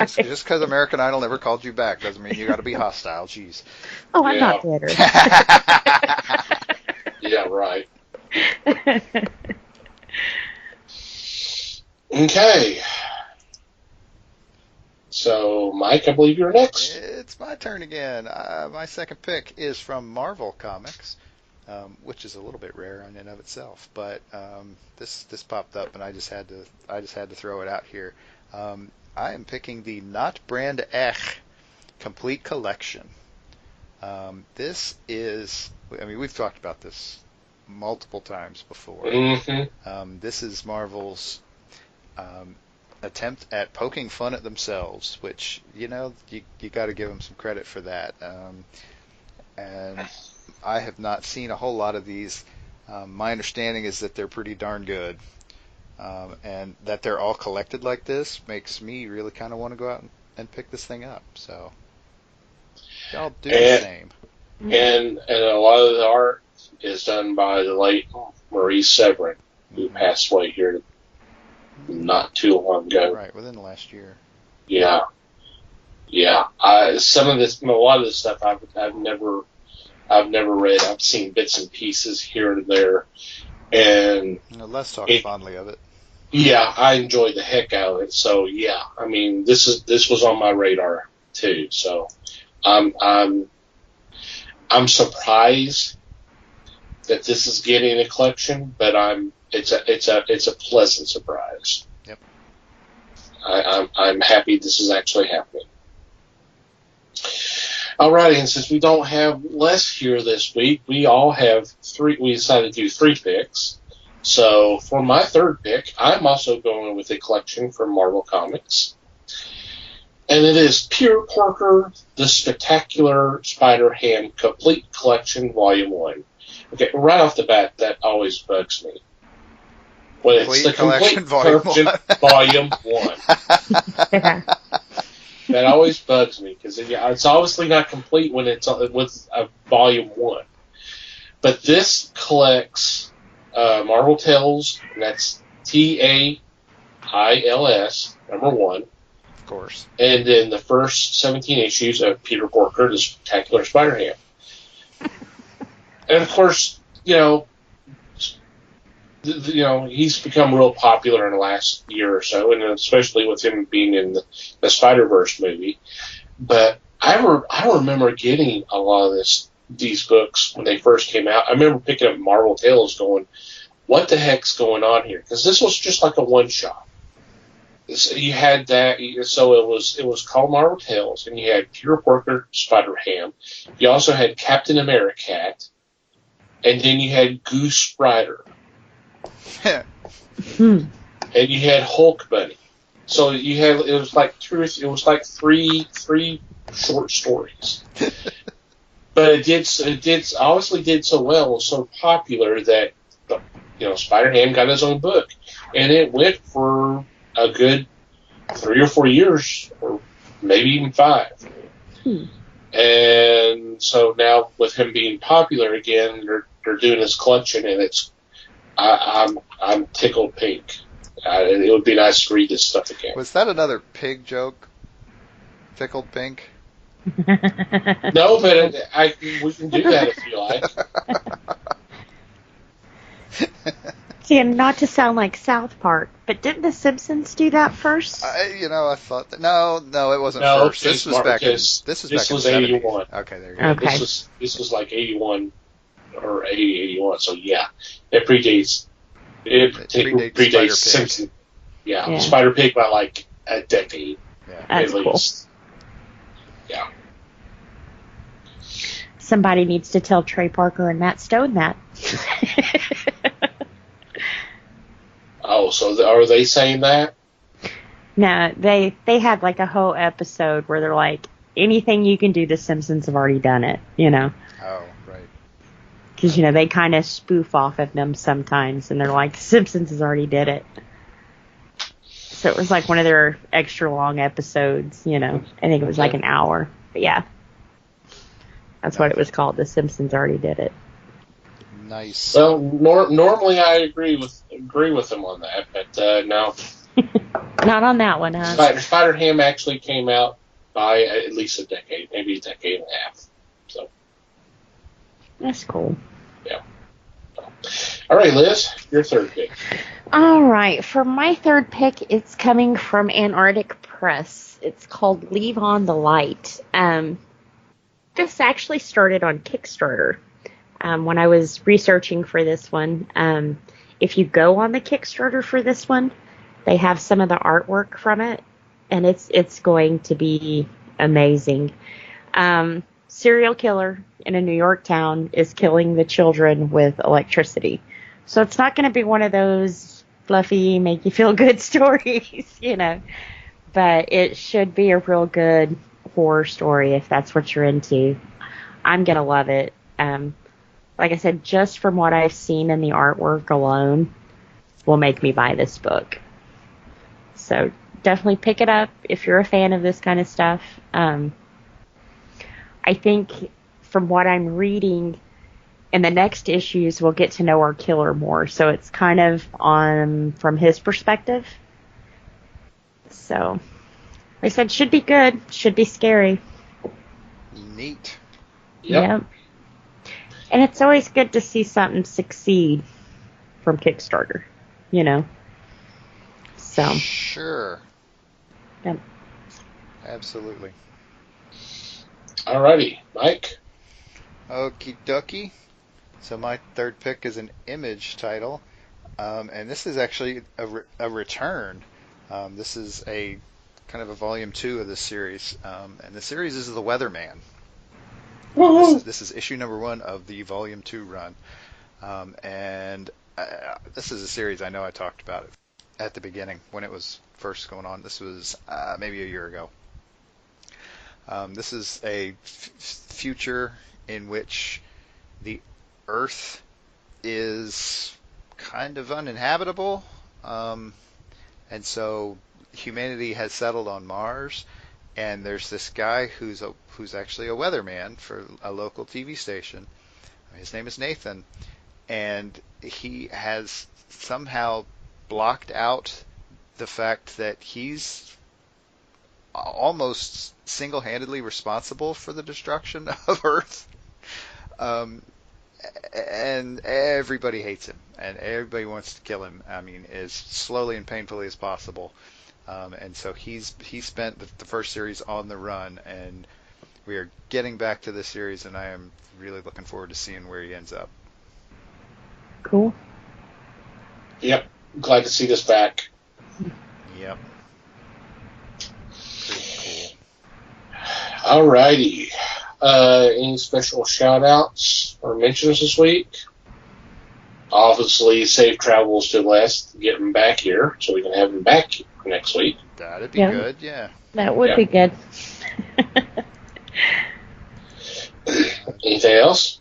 Just because American Idol never called you back doesn't mean you got to be hostile. Jeez. Oh, I'm not bitter. Yeah, right. Okay. So, Mike, I believe you're next. It's my turn again. My second pick is from Marvel Comics, which is a little bit rare in and of itself. But this popped up, and I just had to throw it out here. I am picking the Not Brand Ech Complete Collection. This is, I mean, we've talked about this multiple times before. Mm-hmm. This is Marvel's attempt at poking fun at themselves, which, you know, you got to give them some credit for that. And I have not seen a whole lot of these. My understanding is that they're pretty darn good. And that they're all collected like this makes me really kind of want to go out and pick this thing up. So y'all do the same. And a lot of the art is done by the late Maurice Severin, who passed away here not too long ago. Right, within the last year. Yeah. A lot of this stuff I've never read. I've seen bits and pieces here and there, and Les talks fondly of it. Yeah, I enjoyed the heck out of it. So yeah, I mean, this was on my radar too. So I'm surprised that this is getting a collection, but it's a pleasant surprise. Yep. I'm happy this is actually happening. Alrighty, and since we don't have Les here this week, we decided to do 3 picks. So for my third pick, I'm also going with a collection from Marvel Comics. And it is Peter Porker, The Spectacular Spider-Ham Complete Collection, Volume 1. Okay, right off the bat, that always bugs me. Well, it's the Collection, Complete Volume Collection Volume 1. That always bugs me, because it's obviously not complete when it's with a Volume 1. But this collects Marvel Tales, and that's TAILS, number 1. Of course. And then the first 17 issues of Peter Porker, the Spectacular Spider-Ham. And of course, he's become real popular in the last year or so, and especially with him being in the Spider-Verse movie. But I remember getting a lot of these books when they first came out. I remember picking up Marvel Tales going, what the heck's going on here? Because this was just like a one-shot. You had that, so it was called Marvel Tales, and you had Peter Porker, Spider-Ham. You also had Captain Americat, and then you had Goose Rider. And you had Hulk Bunny. So it was like three short stories. But it obviously did so well, it was so popular that Spider-Ham got his own book, and it went for a good 3 or 4 years, or maybe even 5. And so now with him being popular again, they're doing this collection, and I'm tickled pink. It would be nice to read this stuff again. Was that another pig joke? Tickled pink? No, but we can do that if you like. See, and not to sound like South Park, but didn't The Simpsons do that first? I thought that. No, it wasn't first. This was back in. This was 81. Okay, there you go. Okay. This was like 81 or 80, 81. So yeah, it predates. It predates Simpsons. Yeah, Spider Pig by like a decade. Yeah, that's at cool. least. Yeah. Somebody needs to tell Trey Parker and Matt Stone that. Oh, so are they saying that? No, they had like a whole episode where they're like, anything you can do, The Simpsons have already done it, Oh, right. Because, they kind of spoof off of them sometimes, and they're like, The Simpsons has already did it. So it was like one of their extra long episodes, I think it was like an hour. But yeah. That's what it was called. The Simpsons already did it. Nice. Well, normally I agree with them on that, but no. Not on that one, huh? Spider-Ham actually came out by at least a decade, maybe a decade and a half. So that's cool. Yeah. All right, Liz, your third pick. All right, for my third pick, it's coming from Antarctic Press. It's called Leave on the Light. This actually started on Kickstarter. When I was researching for this one, if you go on the Kickstarter for this one, they have some of the artwork from it, and it's going to be amazing. Serial killer in a New York town is killing the children with electricity. So it's not going to be one of those fluffy, make you feel good stories, but it should be a real good horror story if that's what you're into. I'm going to love it. Like I said, just from what I've seen in the artwork alone will make me buy this book. So definitely pick it up if you're a fan of this kind of stuff. I think from what I'm reading, in the next issues, we'll get to know our killer more. So it's kind of from his perspective. So, like I said, should be good. Should be scary. Neat. Yep. And it's always good to see something succeed from Kickstarter, So. Sure. Yep. Absolutely. Alrighty, Mike. Okie dokie. So my third pick is an Image title, and this is actually a return. This is a kind of a volume 2 of this series, and the series is The Weatherman. This is issue number 1 of the volume 2 run, and this is a series I know I talked about it at the beginning when it was first going on. This was maybe a year ago. This is a future in which the Earth is kind of uninhabitable, and so humanity has settled on Mars. And there's this guy who's actually a weatherman for a local TV station. His name is Nathan, and he has somehow blocked out the fact that he's almost single-handedly responsible for the destruction of Earth. And everybody hates him, and everybody wants to kill him. I mean, as slowly and painfully as possible. And so he spent the first series on the run, and we are getting back to the series, and I am really looking forward to seeing where he ends up. Cool. Yep. Glad to see this back. Yep. Pretty cool. Alrighty. Any special shout-outs or mentions this week? Obviously, safe travels to Les, get him back here so we can have him back next week. That'd be good, yeah. That would be good. Anything else?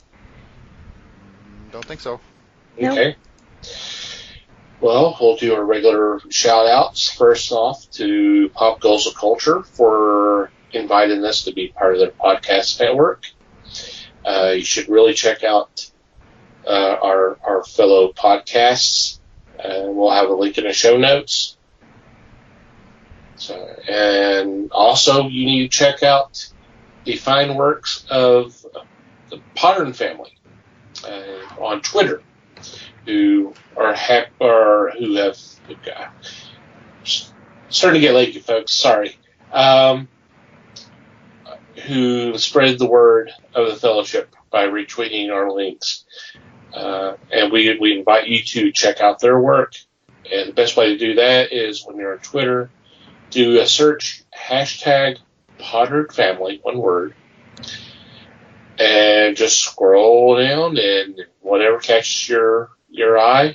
Don't think so. Okay. Well, we'll do our regular shout-outs. First off, to Pop Goals of Culture for inviting us to be part of their podcast network. You should really check out our fellow podcasts. We'll have a link in the show notes. And also, you need to check out the fine works of the Pottern family on Twitter, who have starting to get late, you folks. Sorry. Who spread the word of the fellowship by retweeting our links. And we invite you to check out their work. And the best way to do that is when you're on Twitter, do a search, #PotterFamily, one word, and just scroll down, and whatever catches your eye,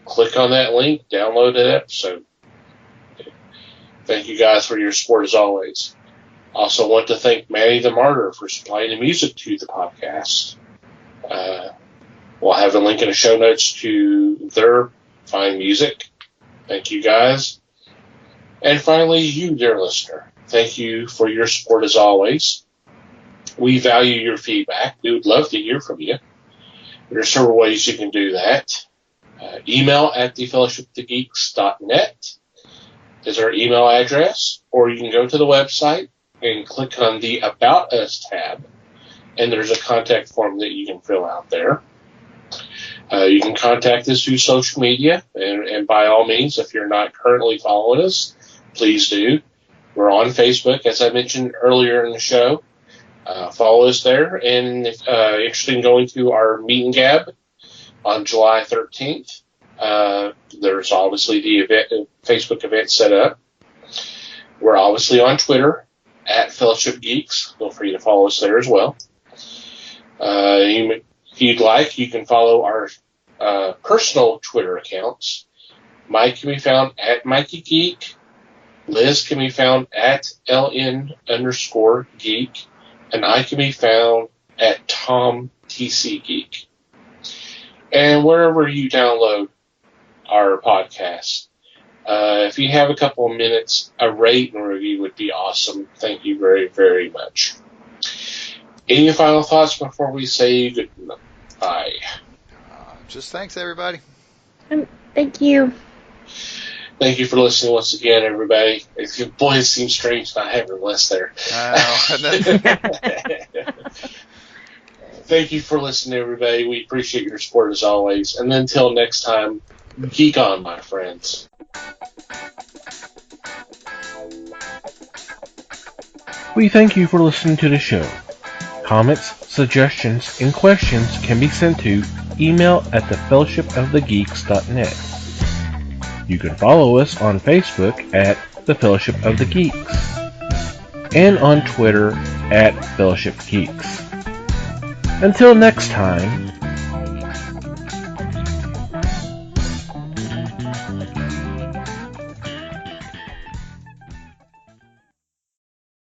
click on that link, download that episode. Thank you guys for your support as always. Also want to thank Manny the Martyr for supplying the music to the podcast. We'll have a link in the show notes to their fine music. Thank you guys. And finally, you, dear listener, thank you for your support as always. We value your feedback. We would love to hear from you. There are several ways you can do that. Email at thefellowshipofthegeeks.net is our email address, or you can go to the website and click on the About Us tab, and there's a contact form that you can fill out there. You can contact us through social media, and by all means, if you're not currently following us, please do. We're on Facebook, as I mentioned earlier in the show. Follow us there, and if interested in going to our meet and gab on July 13th, there's obviously the Facebook event set up. We're obviously on Twitter at Fellowship Geeks. Feel free to follow us there as well. If you'd like, you can follow our personal Twitter accounts. Mike can be found at Mikey Geek. Liz can be found at LN_Geek. And I can be found at TomTCGeek. And wherever you download our podcast, if you have a couple of minutes, a rate and review would be awesome. Thank you very, very much. Any final thoughts before we say goodbye? Just thanks, everybody. Thank you. Thank you for listening once again, everybody. Boy, it seems strange not having Les there. Thank you for listening, everybody. We appreciate your support as always. And until next time, geek on, my friends. We thank you for listening to the show. Comments, suggestions, and questions can be sent to email at thefellowshipofthegeeks.net. You can follow us on Facebook at The Fellowship of the Geeks and on Twitter at Fellowship Geeks. Until next time,